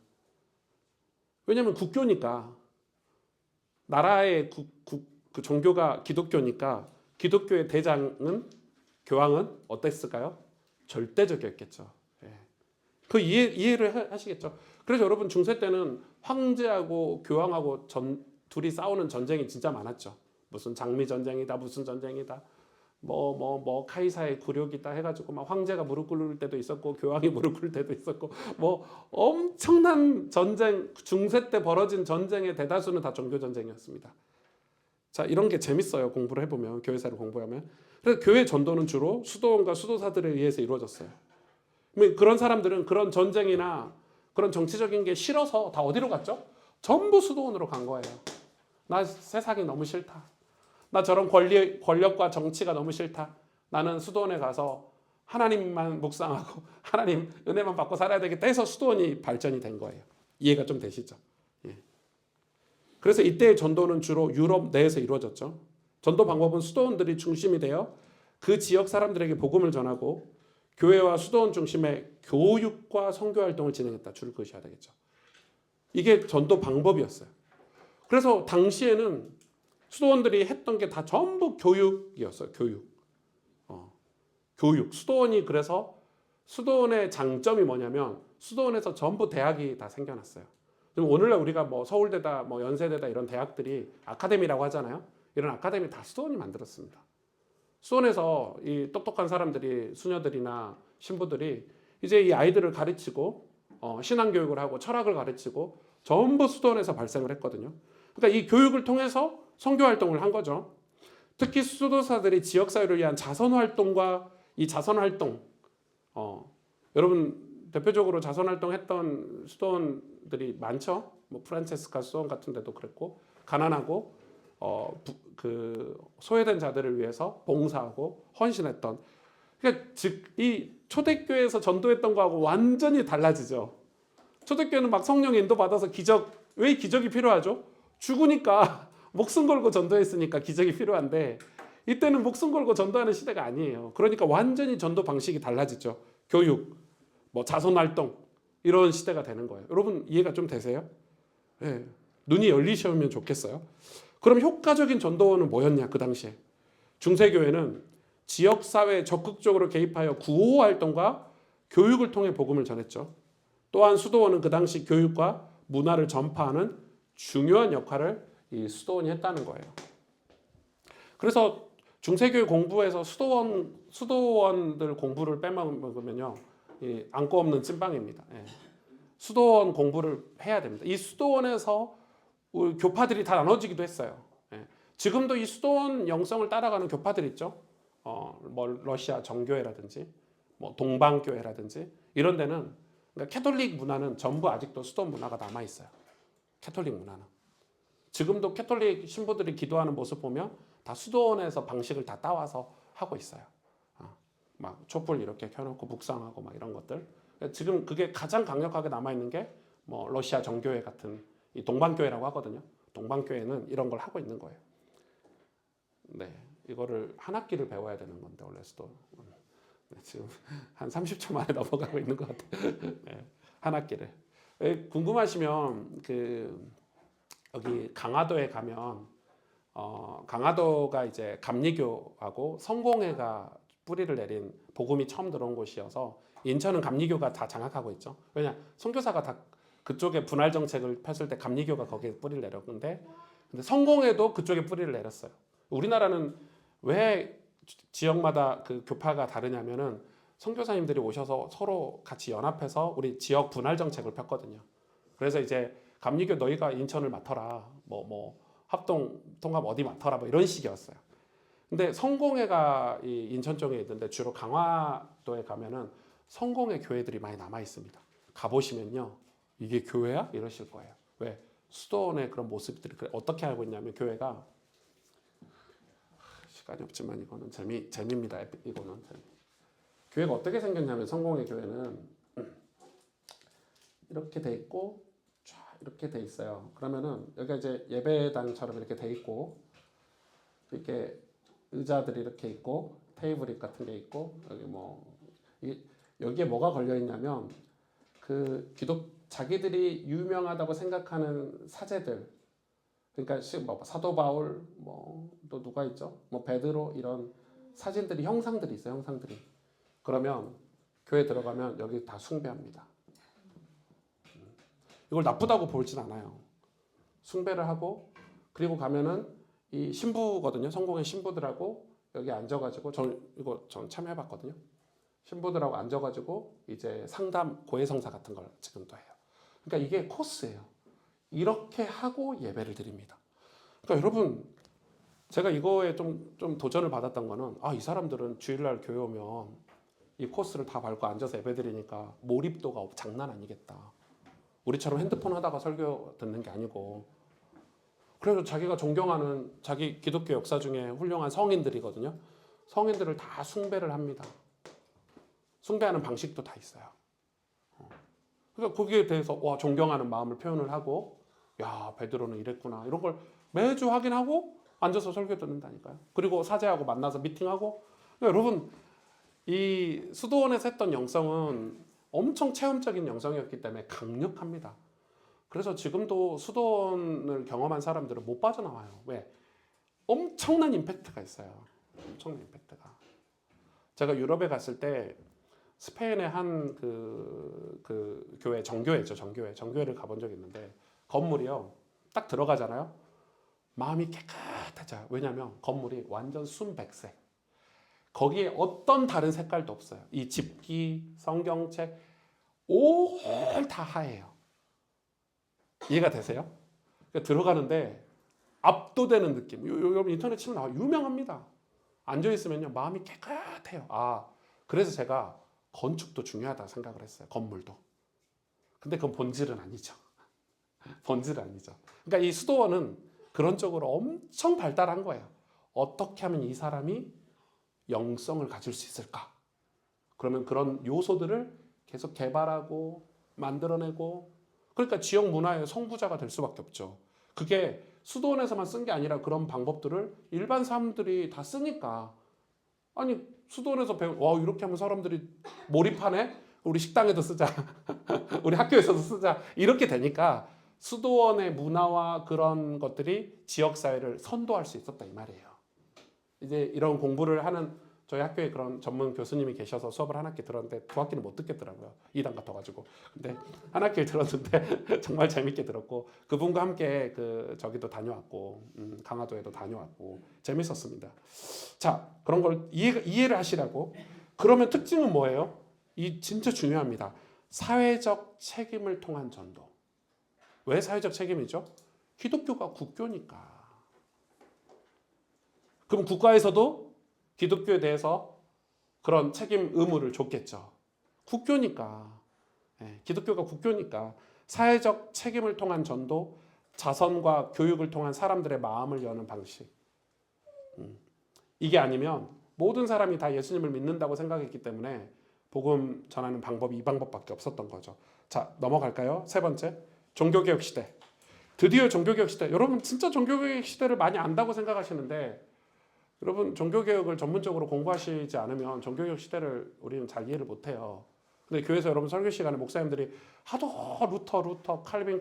왜냐하면 국교니까, 나라의 그 종교가 기독교니까 기독교의 대장은, 교황은 어땠을까요? 절대적이었겠죠. 그 이해를 하시겠죠. 그래서 여러분, 중세 때는 황제하고 교황하고 둘이 싸우는 전쟁이 진짜 많았죠. 무슨 장미 전쟁이다, 무슨 전쟁이다, 뭐 카이사의 굴욕이다 해가지고 막 황제가 무릎 꿇을 때도 있었고 교황이 무릎 꿇을 때도 있었고, 뭐 엄청난 전쟁, 중세 때 벌어진 전쟁의 대다수는 다 종교 전쟁이었습니다. 자, 이런 게 재밌어요. 공부를 해보면, 교회사를 공부하면. 그래서 교회 전도는 주로 수도원과 수도사들에 의해서 이루어졌어요. 그런 사람들은 그런 전쟁이나 그런 정치적인 게 싫어서 다 어디로 갔죠? 전부 수도원으로 간 거예요. 나 세상이 너무 싫다. 나 저런 권력과 정치가 너무 싫다. 나는 수도원에 가서 하나님만 묵상하고 하나님 은혜만 받고 살아야 되겠다 해서 수도원이 발전이 된 거예요. 이해가 좀 되시죠? 예. 그래서 이때의 전도는 주로 유럽 내에서 이루어졌죠. 전도 방법은 수도원들이 중심이 되어 그 지역 사람들에게 복음을 전하고 교회와 수도원 중심의 교육과 선교 활동을 진행했다. 줄을 그으셔야 되겠죠. 이게 전도 방법이었어요. 그래서 당시에는 수도원들이 했던 게 다 전부 교육이었어요. 교육. 수도원이, 그래서 수도원의 장점이 뭐냐면 수도원에서 전부 대학이 다 생겨났어요. 오늘날 우리가 뭐 서울대다, 뭐 연세대다 이런 대학들이 아카데미라고 하잖아요. 이런 아카데미 다 수도원이 만들었습니다. 수원에서 이 똑똑한 사람들이, 수녀들이나 신부들이 이제 이 아이들을 가르치고 신앙교육을 하고 철학을 가르치고 전부 수도원에서 발생을 했거든요. 그러니까 이 교육을 통해서 선교활동을 한 거죠. 특히 수도사들이 지역사회를 위한 자선활동과 이 자선활동, 여러분 대표적으로 자선활동 했던 수도원들이 많죠. 뭐 프란체스카 수도원 같은 데도 그랬고, 가난하고 그 소외된 자들을 위해서 봉사하고 헌신했던, 그러니까 즉 이 초대교회에서 전도했던 거하고 완전히 달라지죠. 초대교회는 막 성령의 인도 받아서 기적, 왜 기적이 필요하죠? 죽으니까 목숨 걸고 전도했으니까 기적이 필요한데, 이때는 목숨 걸고 전도하는 시대가 아니에요. 그러니까 완전히 전도 방식이 달라지죠. 교육, 뭐 자선활동, 이런 시대가 되는 거예요. 여러분 이해가 좀 되세요? 네. 눈이 열리시면 좋겠어요. 그럼 효과적인 전도원은 뭐였냐? 그 당시에 중세교회는 지역사회에 적극적으로 개입하여 구호활동과 교육을 통해 복음을 전했죠. 또한 수도원은 그 당시 교육과 문화를 전파하는 중요한 역할을 이 수도원이 했다는 거예요. 그래서 중세교회 공부에서 수도원들 공부를 빼먹으면요, 안고 없는 찐빵입니다. 수도원 공부를 해야 됩니다. 이 수도원에서 교파들이 다 나눠지기도 했어요. 지금도 이 수도원 영성을 따라가는 교파들 있죠. 뭐 러시아 정교회라든지 뭐 동방교회라든지 이런 데는 그러니까 캐톨릭 문화는 전부 아직도 수도원 문화가 남아 있어요. 캐톨릭 문화는. 지금도 캐톨릭 신부들이 기도하는 모습 보면 다 수도원에서 방식을 다 따와서 하고 있어요. 막 촛불 이렇게 켜놓고 묵상하고 막 이런 것들. 지금 그게 가장 강력하게 남아 있는 게 뭐 러시아 정교회 같은 이 동방교회라고 하거든요. 동방교회는 이런 걸 하고 있는 거예요. 네, 이거를 한 학기를 배워야 되는 건데 원래 수도. 네, 지금 한 30초 만에 넘어가고 있는 것 같아요. 네, 한 학기를. 궁금하시면 여기 강화도에 가면 강화도가 이제 감리교하고 성공회가 뿌리를 내린 복음이 처음 들어온 곳이어서 인천은 감리교가 다 장악하고 있죠. 왜냐 선교사가 다 그쪽에 분할 정책을 폈을 때 감리교가 거기에 뿌리를 내렸는데 근데 성공회도 그쪽에 뿌리를 내렸어요. 우리나라는 왜 지역마다 그 교파가 다르냐면은 선교사님들이 오셔서 서로 같이 연합해서 우리 지역 분할 정책을 폈거든요. 그래서 이제 감리교 너희가 인천을 맡아라, 뭐 합동 통합 어디 맡아라, 뭐 이런 식이었어요. 근데 성공회가 이 인천 쪽에 있는데 주로 강화도에 가면은 성공회 교회들이 많이 남아 있습니다. 가보시면요, 이게 교회야? 이러실 거예요. 왜? 수도원의 그런 모습들이 어떻게 알고 있냐면 교회가 시간이 없지만 이거는 재미입니다. 이거는 재미. 교회가 어떻게 생겼냐면 성공회 교회는 이렇게 돼 있고 이렇게 돼 있어요. 그러면은 여기가 이제 예배당처럼 이렇게 돼 있고 이렇게 의자들이 이렇게 있고 테이블 같은 게 있고 여기에 뭐가 걸려 있냐면 자기들이 유명하다고 생각하는 사제들, 그러니까 뭐 사도 바울, 뭐 또 누가 있죠? 뭐 베드로 이런 사진들이 형상들이 있어요. 형상들이. 그러면 교회 들어가면 여기 다 숭배합니다. 이걸 나쁘다고 보진 않아요. 숭배를 하고 그리고 가면은 이 신부거든요. 성공의 신부들하고 여기 앉아가지고 전 참여해봤거든요. 신부들하고 앉아가지고 이제 상담 고해성사 같은 걸 지금도 해요. 그러니까 이게 코스예요. 이렇게 하고 예배를 드립니다. 그러니까 여러분 제가 이거에 좀 도전을 받았던 거는 이 사람들은 주일날 교회 오면 이 코스를 다 밟고 앉아서 예배 드리니까 몰입도가 장난 아니겠다. 우리처럼 핸드폰 하다가 설교 듣는 게 아니고 그래서 자기가 존경하는 자기 기독교 역사 중에 훌륭한 성인들이거든요. 성인들을 다 숭배를 합니다. 숭배하는 방식도 다 있어요. 그러니까 거기에 대해서 존경하는 마음을 표현을 하고 야 베드로는 이랬구나 이런 걸 매주 확인하고 앉아서 설교 듣는다니까요. 그리고 사제하고 만나서 미팅하고 그러니까 여러분 이 수도원에서 했던 영성은 엄청 체험적인 영성이었기 때문에 강력합니다. 그래서 지금도 수도원을 경험한 사람들은 못 빠져나와요. 왜? 엄청난 임팩트가 있어요. 엄청난 임팩트가. 제가 유럽에 갔을 때 스페인의 한 그 교회, 정교회죠. 정교회를 가본 적이 있는데 건물이요. 딱 들어가잖아요. 마음이 깨끗해져요. 왜냐하면 건물이 완전 순백색. 거기에 어떤 다른 색깔도 없어요. 이 집기, 성경책 올 다 하얘요. 이해가 되세요? 그러니까 들어가는데 압도되는 느낌. 여러분 인터넷 치면 나와요. 유명합니다. 앉아있으면요 마음이 깨끗해요. 그래서 제가 건축도 중요하다 생각을 했어요. 건물도. 근데 그건 본질은 아니죠. 본질은 아니죠. 그러니까 이 수도원은 그런 쪽으로 엄청 발달한 거예요. 어떻게 하면 이 사람이 영성을 가질 수 있을까? 그러면 그런 요소들을 계속 개발하고 만들어내고 그러니까 지역 문화의 성부자가 될 수밖에 없죠. 그게 수도원에서만 쓴 게 아니라 그런 방법들을 일반 사람들이 다 쓰니까 아니 수도원에서 이렇게 하면 사람들이 몰입하네? 우리 식당에도 쓰자. 우리 학교에서도 쓰자. 이렇게 되니까 수도원의 문화와 그런 것들이 지역사회를 선도할 수 있었다 이 말이에요. 이제 이런 공부를 하는 저희 학교에 그런 전문 교수님이 계셔서 수업을 한 학기 들었는데 두 학기는 못 듣겠더라고요. 2단 같아가지고. 근데 한 학기를 들었는데 정말 재밌게 들었고 그분과 함께 저기도 다녀왔고 강화도에도 다녀왔고 재밌었습니다. 자, 그런 걸 이해를 하시라고. 그러면 특징은 뭐예요? 이 진짜 중요합니다. 사회적 책임을 통한 전도. 왜 사회적 책임이죠? 기독교가 국교니까. 그럼 국가에서도 기독교에 대해서 그런 책임 의무를 줬겠죠. 국교니까. 기독교가 국교니까 사회적 책임을 통한 전도, 자선과 교육을 통한 사람들의 마음을 여는 방식. 이게 아니면 모든 사람이 다 예수님을 믿는다고 생각했기 때문에 복음 전하는 방법이 이 방법밖에 없었던 거죠. 자, 넘어갈까요? 세 번째, 종교개혁 시대. 드디어 종교개혁 시대. 여러분 진짜 종교개혁 시대를 많이 안다고 생각하시는데 여러분 종교개혁을 전문적으로 공부하시지 않으면 종교개혁 시대를 우리는 잘 이해를 못해요. 근데 교회에서 여러분 설교 시간에 목사님들이 하도 루터, 칼빈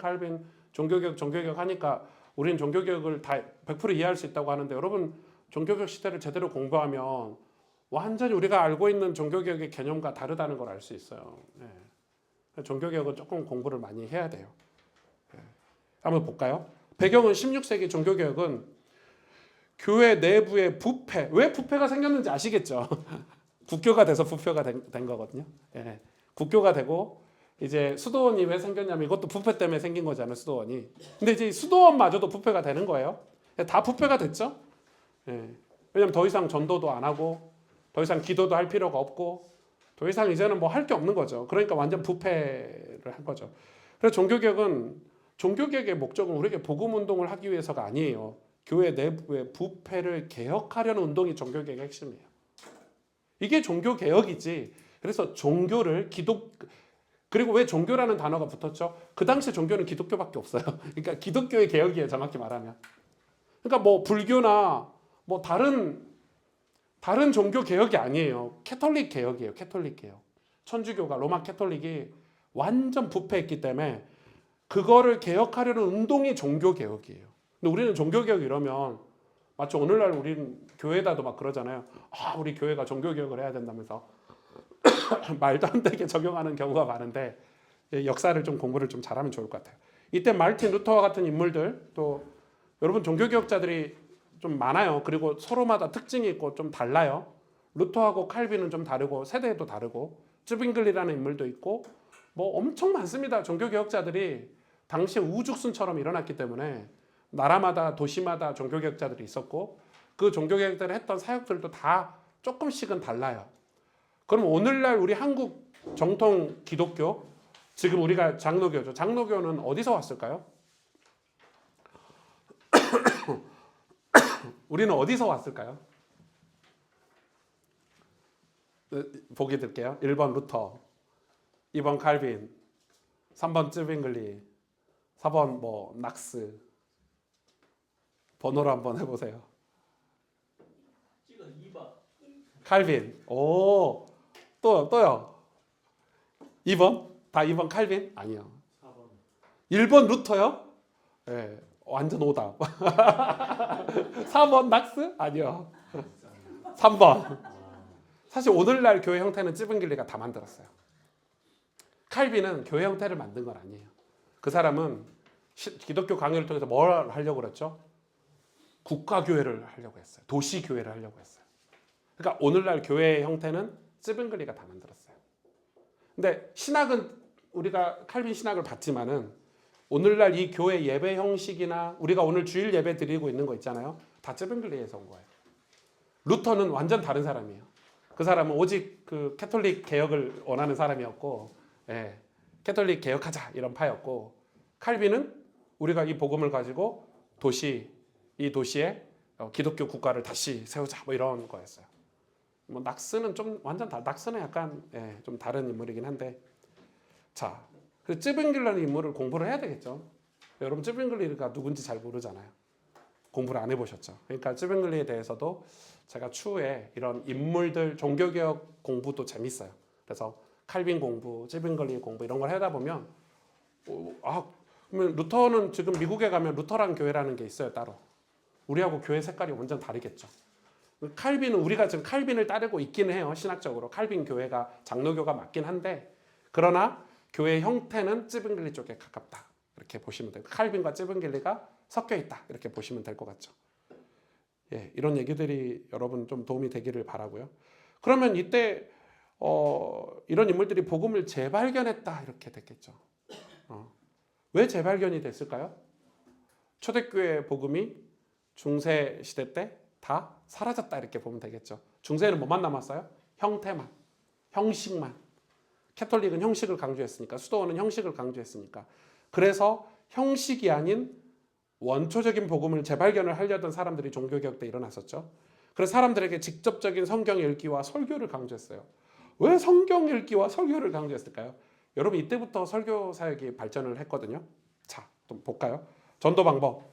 종교개혁 하니까 우리는 종교개혁을 다 100% 이해할 수 있다고 하는데 여러분 종교개혁 시대를 제대로 공부하면 완전히 우리가 알고 있는 종교개혁의 개념과 다르다는 걸 알 수 있어요. 종교개혁은 조금 공부를 많이 해야 돼요. 한번 볼까요? 배경은 16세기 종교개혁은 교회 내부의 부패. 왜 부패가 생겼는지 아시겠죠? 국교가 돼서 부패가 된 거거든요. 국교가 되고 이제 수도원이 왜 생겼냐면 이것도 부패 때문에 생긴 거잖아요. 수도원이. 근데 이제 수도원마저도 부패가 되는 거예요. 다 부패가 됐죠. 왜냐면 더 이상 전도도 안 하고 더 이상 기도도 할 필요가 없고 더 이상 이제는 뭐 할 게 없는 거죠. 그러니까 완전 부패를 한 거죠. 그래서 종교개혁의 목적은 우리에게 복음 운동을 하기 위해서가 아니에요. 교회 내부의 부패를 개혁하려는 운동이 종교개혁의 핵심이에요. 이게 종교개혁이지. 그래서 종교를 그리고 왜 종교라는 단어가 붙었죠? 그 당시 종교는 기독교밖에 없어요. 그러니까 기독교의 개혁이에요, 정확히 말하면. 그러니까 뭐 불교나 뭐 다른 종교 개혁이 아니에요. 캐톨릭 개혁이에요. 캐톨릭 개혁. 천주교가 로마 캐톨릭이 완전 부패했기 때문에 그거를 개혁하려는 운동이 종교 개혁이에요. 근데 우리는 종교 개혁 이러면 마치 오늘날 우리는 교회다도 막 그러잖아요. 우리 교회가 종교 개혁을 해야 된다면서 말도 안 되게 적용하는 경우가 많은데 역사를 좀 공부를 좀 잘하면 좋을 것 같아요. 이때 마르틴 루터와 같은 인물들 또 여러분 종교 개혁자들이 좀 많아요. 그리고 서로마다 특징이 있고 좀 달라요. 루터하고 칼빈은 좀 다르고 세대도 다르고 쯔빙글리라는 인물도 있고 뭐 엄청 많습니다. 종교 개혁자들이 당시에 우죽순처럼 일어났기 때문에 나라마다 도시마다 종교 개혁자들이 있었고 그 종교 개혁자들이 했던 사역들도 다 조금씩은 달라요. 그럼 오늘날 우리 한국 정통 기독교 지금 우리가 장로교죠. 장로교는 어디서 왔을까요? 우리는 어디서 왔을까요? 보기 드릴게요. 1번 루터, 2번 칼빈, 3번 쯔빙글리, 4번 뭐 낙스. 번호로 한번 해보세요. 지금 2번. 칼빈. 오, 또요. 2번? 다 2번 칼빈? 아니요. 4번. 1번 루터요? 네, 완전 오답. 4번 낙스? 아니요. 3번. 사실 오늘날 교회 형태는 찌븐길리가 다 만들었어요. 칼빈은 교회 형태를 만든 건 아니에요. 그 사람은 기독교 강요를 통해서 뭘 하려고 그랬죠? 국가교회를 하려고 했어요. 도시교회를 하려고 했어요. 그러니까 오늘날 교회의 형태는 찌븐글리가 다 만들었어요. 근데 신학은 우리가 칼빈 신학을 봤지만은 오늘날 이 교회 예배 형식이나 우리가 오늘 주일 예배 드리고 있는 거 있잖아요. 다 찌븐글리에서 온 거예요. 루터는 완전 다른 사람이에요. 그 사람은 오직 그 캐톨릭 개혁을 원하는 사람이었고, 캐톨릭 개혁하자 이런 파였고, 칼빈은 우리가 이 복음을 가지고 이 도시에 기독교 국가를 다시 세우자 뭐 이런 거였어요. 뭐 낙스는 좀 완전 낙스는 약간 좀 다른 인물이긴 한데, 자, 그 쯔빙글리라는 인물을 공부를 해야 되겠죠. 여러분 쯔빙글리가 누군지 잘 모르잖아요. 공부를 안 해보셨죠. 그러니까 쯔빙글리에 대해서도 제가 추후에 이런 인물들 종교개혁 공부도 재밌어요. 그래서 칼빈 공부, 쯔빙글리 공부 이런 걸 하다 보면 그러면 루터는 지금 미국에 가면 루터란 교회라는 게 있어요 따로. 우리하고 교회 색깔이 완전 다르겠죠. 칼빈은 우리가 지금 칼빈을 따르고 있긴 해요. 신학적으로 칼빈 교회가 장로교가 맞긴 한데 그러나 교회 형태는 쯔빙글리 쪽에 가깝다. 이렇게 보시면 돼요. 칼빈과 쯔빙글리가 섞여 있다. 이렇게 보시면 될 것 같죠. 이런 얘기들이 여러분 좀 도움이 되기를 바라고요. 그러면 이때 이런 인물들이 복음을 재발견했다 이렇게 됐겠죠. 왜 재발견이 됐을까요? 초대교회 복음이 중세 시대 때 다 사라졌다 이렇게 보면 되겠죠. 중세는 뭐만 남았어요? 형태만, 형식만. 캐톨릭은 형식을 강조했으니까, 수도원은 형식을 강조했으니까. 그래서 형식이 아닌 원초적인 복음을 재발견을 하려던 사람들이 종교개혁 때 일어났었죠. 그래서 사람들에게 직접적인 성경 읽기와 설교를 강조했어요. 왜 성경 읽기와 설교를 강조했을까요? 여러분 이때부터 설교 사역이 발전을 했거든요. 자, 좀 볼까요? 전도 방법.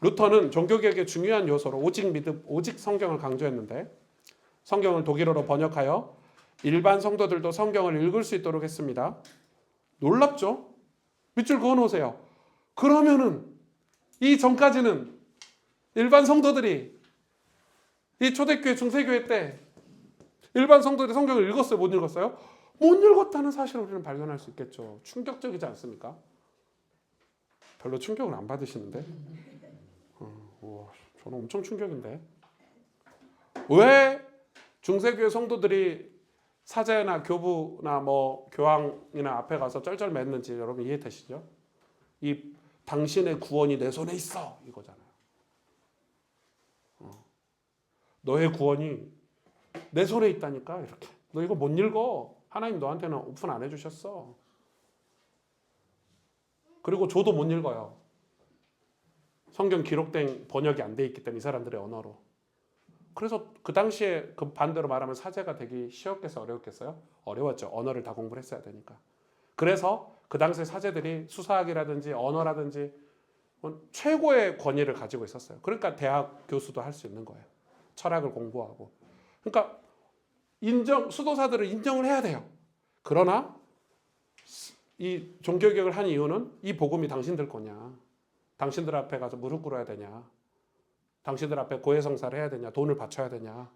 루터는 종교개혁의 중요한 요소로 오직 믿음, 오직 성경을 강조했는데 성경을 독일어로 번역하여 일반 성도들도 성경을 읽을 수 있도록 했습니다. 놀랍죠? 밑줄 그어놓으세요. 그러면은 이 전까지는 일반 성도들이 이 초대교회 중세교회 때 일반 성도들이 성경을 읽었어요? 못 읽었어요? 못 읽었다는 사실을 우리는 발견할 수 있겠죠. 충격적이지 않습니까? 별로 충격을 안 받으시는데? 우와, 저는 엄청 충격인데. 왜 중세교회 성도들이 사제나 교부나 뭐 교황이나 앞에 가서 쩔쩔 맸는지 여러분 이해되시죠? 이 당신의 구원이 내 손에 있어 이거잖아요. 너의 구원이 내 손에 있다니까 이렇게. 너 이거 못 읽어. 하나님 너한테는 오픈 안 해주셨어. 그리고 저도 못 읽어요. 성경 기록된 번역이 안 돼 있기 때문에 이 사람들의 언어로. 그래서 그 당시에 그 반대로 말하면 사제가 되기 쉬웠겠어요? 어려웠겠어요? 어려웠죠. 언어를 다 공부를 했어야 되니까. 그래서 그 당시에 사제들이 수사학이라든지 언어라든지 최고의 권위를 가지고 있었어요. 그러니까 대학 교수도 할 수 있는 거예요. 철학을 공부하고. 그러니까 수도사들을 인정을 해야 돼요. 그러나 이 종교개혁을 한 이유는 이 복음이 당신들 거냐. 당신들 앞에 가서 무릎 꿇어야 되냐. 당신들 앞에 고해성사를 해야 되냐. 돈을 바쳐야 되냐.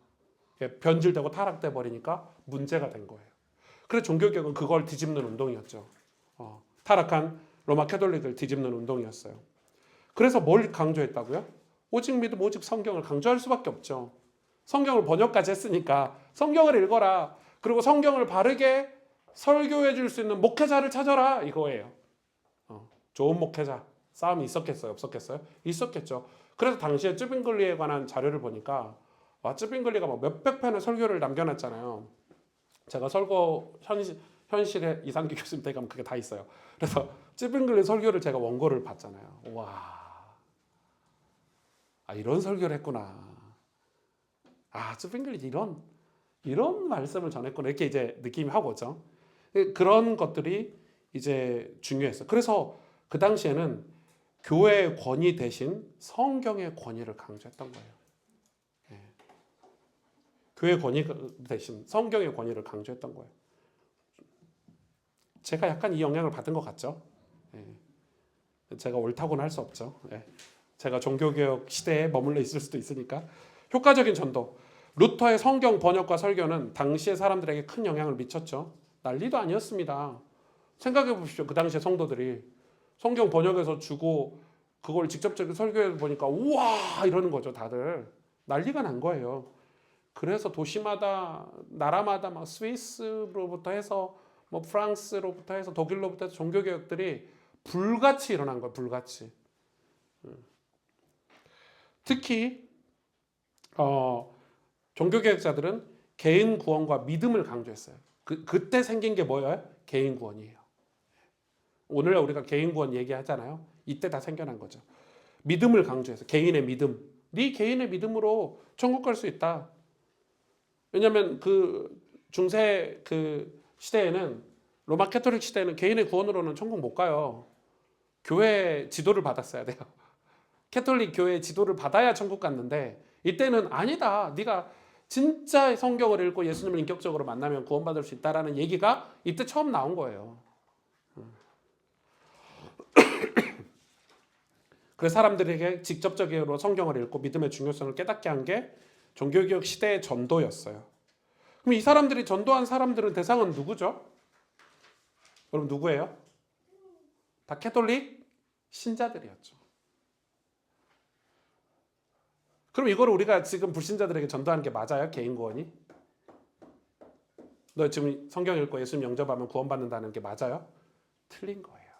변질되고 타락돼 버리니까 문제가 된 거예요. 그래서 종교개혁은 그걸 뒤집는 운동이었죠. 타락한 로마 캐톨릭을 뒤집는 운동이었어요. 그래서 뭘 강조했다고요? 오직 믿음, 오직 성경을 강조할 수밖에 없죠. 성경을 번역까지 했으니까 성경을 읽어라. 그리고 성경을 바르게 설교해 줄 수 있는 목회자를 찾아라 이거예요. 좋은 목회자. 싸움이 있었겠어요? 없었겠어요? 있었겠죠. 그래서 당시에 쯔빙글리에 관한 자료를 보니까 쯔빙글리가 뭐 몇백 편의 설교를 남겨놨잖아요. 제가 설교 현실에 이상기 교수님 댁에 가면 그게 다 있어요. 그래서 쯔빙글리 설교를 제가 원고를 봤잖아요. 와, 이런 설교를 했구나. 쯔빙글리 이런 말씀을 전했구나. 이렇게 이제 느낌이 하고 오죠. 그런 것들이 이제 중요했어요. 그래서 그 당시에는 교회의 권위 대신 성경의 권위를 강조했던 거예요. 교회의 권위 대신 성경의 권위를 강조했던 거예요. 제가 약간 이 영향을 받은 것 같죠? 제가 옳다고는 할 수 없죠. 제가 종교개혁 시대에 머물러 있을 수도 있으니까. 효과적인 전도. 루터의 성경 번역과 설교는 당시의 사람들에게 큰 영향을 미쳤죠. 난리도 아니었습니다. 생각해 보십시오. 그 당시의 성도들이 성경 번역해서 주고 그걸 직접적인 설교해 보니까 우와 이러는 거죠. 다들 난리가 난 거예요. 그래서 도시마다 나라마다 막 스위스로부터 해서 뭐 프랑스로부터 해서 독일로부터 해서 종교개혁들이 불같이 일어난 거예요. 불같이. 특히 종교개혁자들은 개인 구원과 믿음을 강조했어요. 그때 생긴 게 뭐예요? 개인 구원이에요. 오늘 우리가 개인 구원 얘기하잖아요. 이때 다 생겨난 거죠. 믿음을 강조해서 개인의 믿음. 네 개인의 믿음으로 천국 갈 수 있다. 왜냐하면 그 중세 그 시대에는 로마 캐톨릭 시대에는 개인의 구원으로는 천국 못 가요. 교회 지도를 받았어야 돼요. 캐톨릭 교회 지도를 받아야 천국 갔는데 이때는 아니다. 네가 진짜 성경을 읽고 예수님을 인격적으로 만나면 구원받을 수 있다라는 얘기가 이때 처음 나온 거예요. 그래서 사람들에게 직접적으로 성경을 읽고 믿음의 중요성을 깨닫게 한 게 종교개혁 시대의 전도였어요. 그럼 이 사람들이 전도한 사람들은 대상은 누구죠? 여러분 누구예요? 다 캐톨릭 신자들이었죠. 그럼 이거를 우리가 지금 불신자들에게 전도하는 게 맞아요? 개인 구원이? 너 지금 성경 읽고 예수님 영접하면 구원받는다는 게 맞아요? 틀린 거예요.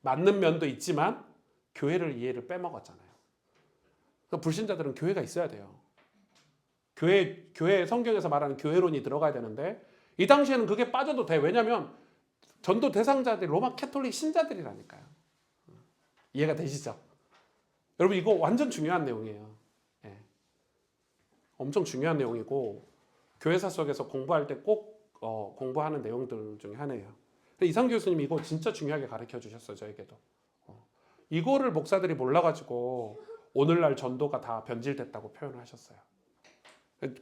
맞는 면도 있지만 교회를 이해를 빼먹었잖아요. 그래서 불신자들은 교회가 있어야 돼요. 교회 성경에서 말하는 교회론이 들어가야 되는데 이 당시에는 그게 빠져도 돼. 왜냐하면 전도 대상자들이 로마 캐톨릭 신자들이라니까요. 이해가 되시죠? 여러분 이거 완전 중요한 내용이에요. 예. 엄청 중요한 내용이고 교회사 속에서 공부할 때 꼭 공부하는 내용들 중에 하나예요. 이상 교수님이 이거 진짜 중요하게 가르쳐 주셨어요. 저에게도. 이거를 목사들이 몰라가지고 오늘날 전도가 다 변질됐다고 표현을 하셨어요.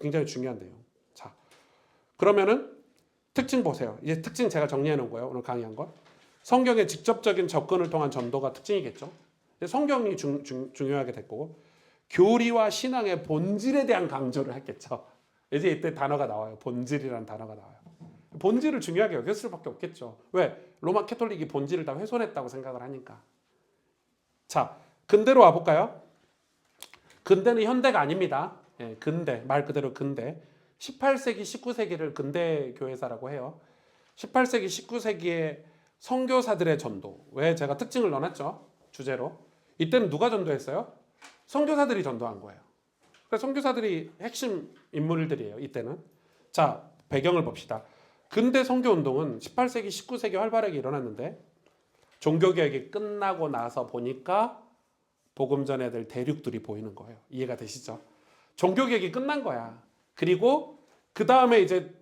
굉장히 중요한 내용. 자, 그러면은 특징 보세요. 이제 특징 제가 정리해 놓은 거예요. 오늘 강의한 건. 성경의 직접적인 접근을 통한 전도가 특징이겠죠. 성경이 중요하게 됐고 교리와 신앙의 본질에 대한 강조를 했겠죠. 이제 이때 단어가 나와요. 본질이라는 단어가 나와요. 본질을 중요하게 여겼을 수밖에 없겠죠. 왜? 로마 캐톨릭이 본질을 다 훼손했다고 생각을 하니까. 자, 근대로 와볼까요? 근대는 현대가 아닙니다. 예, 근대, 말 그대로 근대. 18세기, 19세기를 근대 교회사라고 해요. 18세기, 19세기의 선교사들의 전도. 왜 제가 특징을 넣어놨죠? 주제로. 이때는 누가 전도했어요? 선교사들이 전도한 거예요. 그래서 선교사들이 핵심 인물들이에요. 이때는. 자, 배경을 봅시다. 근대 선교운동은 18세기, 19세기 활발하게 일어났는데 종교개혁이 끝나고 나서 보니까 복음 전해야 될 대륙들이 보이는 거예요. 이해가 되시죠? 종교개혁이 끝난 거야. 그리고 그 다음에 이제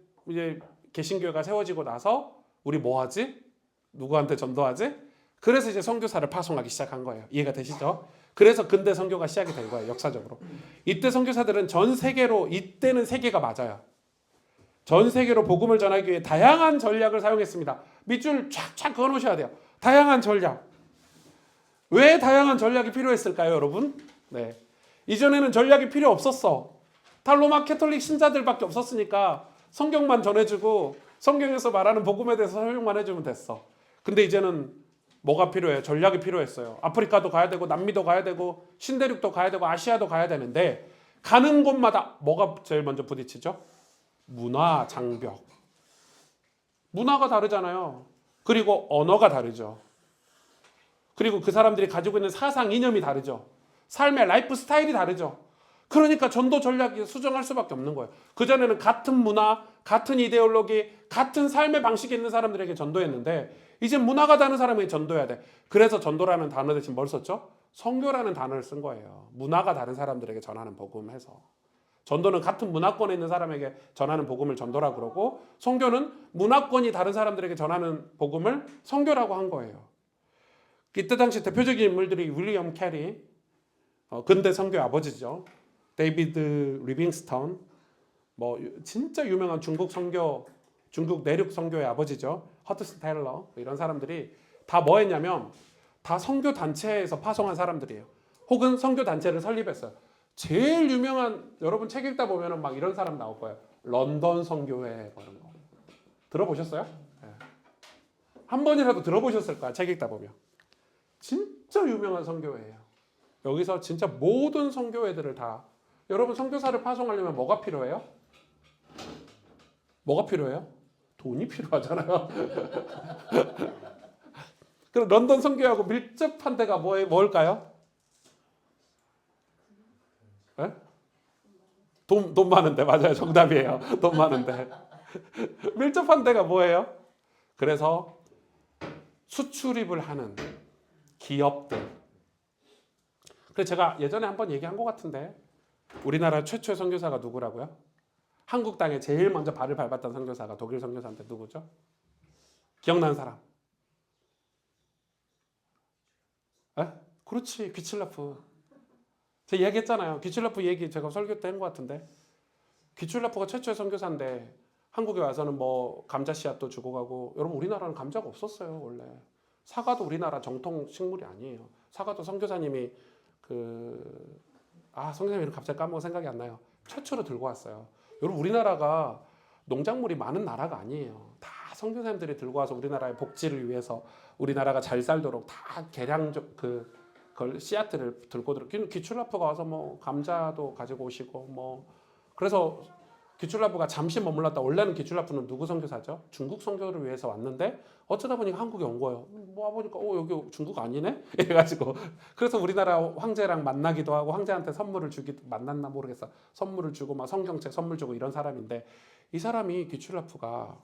개신교회가 세워지고 나서 우리 뭐 하지? 누구한테 전도하지? 그래서 이제 선교사를 파송하기 시작한 거예요. 이해가 되시죠? 그래서 근대 선교가 시작이 된 거예요. 역사적으로. 이때 선교사들은 전 세계로 이때는 세계가 맞아요. 전 세계로 복음을 전하기 위해 다양한 전략을 사용했습니다. 밑줄 쫙쫙 그어놓으셔야 돼요. 다양한 전략. 왜 다양한 전략이 필요했을까요, 여러분? 네. 이전에는 전략이 필요 없었어. 다 로마 캐톨릭 신자들밖에 없었으니까 성경만 전해주고 성경에서 말하는 복음에 대해서 설명만 해주면 됐어. 근데 이제는 뭐가 필요해요? 전략이 필요했어요. 아프리카도 가야 되고 남미도 가야 되고 신대륙도 가야 되고 아시아도 가야 되는데 가는 곳마다 뭐가 제일 먼저 부딪히죠? 문화 장벽. 문화가 다르잖아요. 그리고 언어가 다르죠. 그리고 그 사람들이 가지고 있는 사상 이념이 다르죠. 삶의 라이프 스타일이 다르죠. 그러니까 전도 전략이 수정할 수밖에 없는 거예요. 그전에는 같은 문화, 같은 이데올로기, 같은 삶의 방식이 있는 사람들에게 전도했는데 이제 문화가 다른 사람에게 전도해야 돼. 그래서 전도라는 단어 대신 뭘 썼죠? 선교라는 단어를 쓴 거예요. 문화가 다른 사람들에게 전하는 복음해서. 전도는 같은 문화권에 있는 사람에게 전하는 복음을 전도라고 그러고 선교는 문화권이 다른 사람들에게 전하는 복음을 선교라고 한 거예요. 이때 당시 대표적인 인물들이 윌리엄 캐리, 근대 선교의 아버지죠. 데이비드 리빙스턴, 뭐 진짜 유명한 중국 선교, 중국 내륙 선교의 아버지죠. 허드슨 테일러 이런 사람들이 다 뭐 했냐면 다 선교 단체에서 파송한 사람들이에요. 혹은 선교 단체를 설립했어요. 제일 유명한 여러분 책 읽다 보면은 막 이런 사람 나올 거예요. 런던 선교회 뭐 이런 거 들어보셨어요? 네. 한 번이라도 들어보셨을 거야. 책 읽다 보면 진짜 유명한 선교회예요. 여기서 진짜 모든 선교회들을 다 여러분 선교사를 파송하려면 뭐가 필요해요? 뭐가 필요해요? 돈이 필요하잖아요. 그럼 런던 선교회하고 밀접한 데가 뭘까요? 네? 돈 많은데 맞아요. 정답이에요. 돈 많은데 밀접한 데가 뭐예요? 그래서 수출입을 하는 기업들. 그래서 제가 예전에 한번 얘기한 것 같은데 우리나라 최초의 선교사가 누구라고요? 한국 땅에 제일 먼저 발을 밟았던 선교사가 독일 선교사인데 누구죠? 기억나는 사람? 에? 그렇지, 귀칠라프. 제가 이야기했잖아요. 귀칠라프 얘기 제가 설교 때 한 것 같은데 귀칠라프가 최초의 선교사인데 한국에 와서는 뭐 감자 씨앗도 주고 가고 여러분 우리나라는 감자가 없었어요 원래. 사과도 우리나라 정통 식물이 아니에요. 사과도 선교사님이 선교사님 이름 갑자기 까먹어 생각이 안 나요. 최초로 들고 왔어요. 여러분 우리나라가 농작물이 많은 나라가 아니에요. 다 선교사님들이 들고 와서 우리나라의 복지를 위해서 우리나라가 잘 살도록 다 개량적 그걸 씨앗들을 들고 귀출라프가 와서 뭐 감자도 가지고 오시고 뭐 그래서 기출라프가 잠시 머물렀다. 원래는 기출라프는 누구 선교사죠? 중국 선교를 위해서 왔는데 어쩌다 보니까 한국에 온 거예요. 뭐 와보니까 여기 중국 아니네? 이래가지고 그래서 우리나라 황제랑 만나기도 하고 황제한테 선물을 주기도 만났나 모르겠어. 선물을 주고 막 성경책 선물 주고 이런 사람인데 이 사람이 기출라프가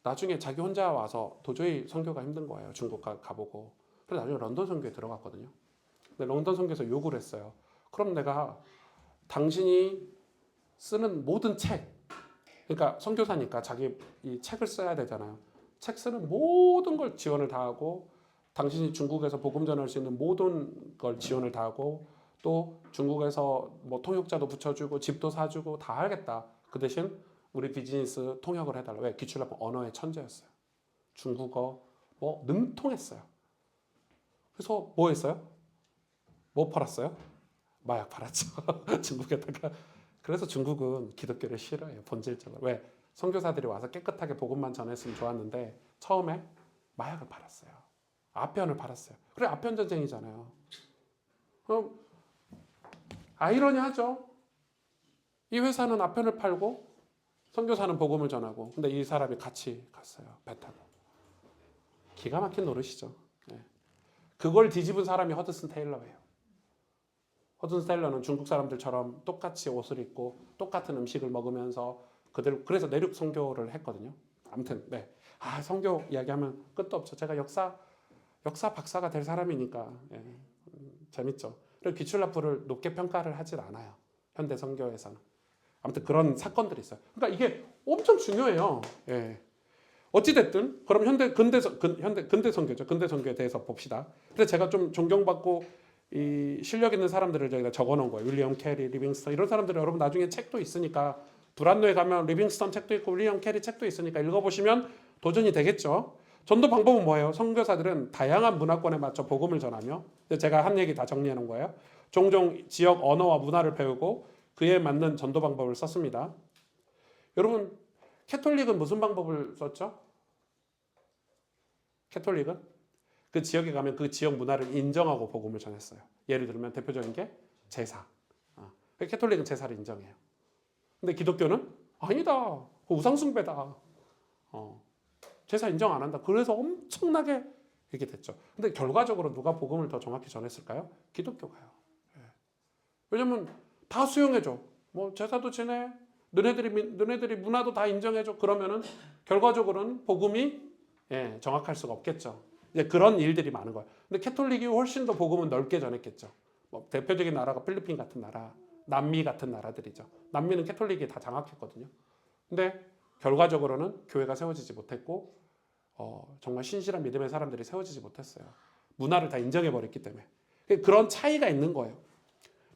나중에 자기 혼자 와서 도저히 선교가 힘든 거예요. 중국 가보고. 그래서 나중에 런던 선교에 들어갔거든요. 근데 런던 선교에서 요구를 했어요. 그럼 내가 당신이 쓰는 모든 책, 그러니까 선교사니까 자기 이 책을 써야 되잖아요. 책 쓰는 모든 걸 지원을 다 하고 당신이 중국에서 복음 전할 수 있는 모든 걸 지원을 다 하고 또 중국에서 뭐 통역자도 붙여주고 집도 사주고 다 하겠다. 그 대신 우리 비즈니스 통역을 해달라. 왜? 기출라프 언어의 천재였어요. 중국어 뭐 능통했어요. 그래서 뭐 했어요? 뭐 팔았어요? 마약 팔았죠. 중국에다가. 그래서 중국은 기독교를 싫어해요. 본질적으로. 왜? 선교사들이 와서 깨끗하게 복음만 전했으면 좋았는데 처음에 마약을 팔았어요. 아편을 팔았어요. 그래 아편 전쟁이잖아요. 그럼 아이러니하죠. 이 회사는 아편을 팔고 선교사는 복음을 전하고 근데 이 사람이 같이 갔어요. 배 타고. 기가 막힌 노릇이죠. 네. 그걸 뒤집은 사람이 허드슨 테일러예요. 허드슨 테일러는 중국 사람들처럼 똑같이 옷을 입고 똑같은 음식을 먹으면서 그래서 내륙 선교를 했거든요. 아무튼 네. 선교 이야기하면 끝도 없죠. 제가 역사 박사가 될 사람이니까 재밌죠. 그리고 기출라프를 높게 평가를 하질 않아요. 현대 선교에서는. 아무튼 그런 사건들이 있어요. 그러니까 이게 엄청 중요해요. 어찌됐든 그럼 근대 선교죠. 근대 선교에 대해서 봅시다. 그래서 제가 좀 존경받고 이 실력 있는 사람들을 저희가 적어놓은 거예요. 윌리엄 캐리, 리빙스턴 이런 사람들 여러분 나중에 책도 있으니까 브란노에 가면 리빙스턴 책도 있고 윌리엄 캐리 책도 있으니까 읽어보시면 도전이 되겠죠. 전도 방법은 뭐예요? 선교사들은 다양한 문화권에 맞춰 복음을 전하며 제가 한 얘기 다 정리해 놓은 거예요. 종종 지역 언어와 문화를 배우고 그에 맞는 전도 방법을 썼습니다. 여러분 캐톨릭은 무슨 방법을 썼죠? 캐톨릭은 그 지역에 가면 그 지역 문화를 인정하고 복음을 전했어요. 예를 들면 대표적인 게 제사. 캐톨릭은 제사를 인정해요. 근데 기독교는 아니다. 우상숭배다. 제사 인정 안 한다. 그래서 엄청나게 이렇게 됐죠. 근데 결과적으로 누가 복음을 더 정확히 전했을까요? 기독교가요. 왜냐면 다 수용해줘. 뭐 제사도 지내. 너네들이 문화도 다 인정해줘. 그러면은 결과적으로는 복음이 정확할 수가 없겠죠. 이제 그런 일들이 많은 거예요. 근데 캐톨릭이 훨씬 더 복음은 넓게 전했겠죠. 뭐 대표적인 나라가 필리핀 같은 나라, 남미 같은 나라들이죠. 남미는 캐톨릭이 다 장악했거든요. 근데 결과적으로는 교회가 세워지지 못했고 정말 신실한 믿음의 사람들이 세워지지 못했어요. 문화를 다 인정해버렸기 때문에. 그런 차이가 있는 거예요.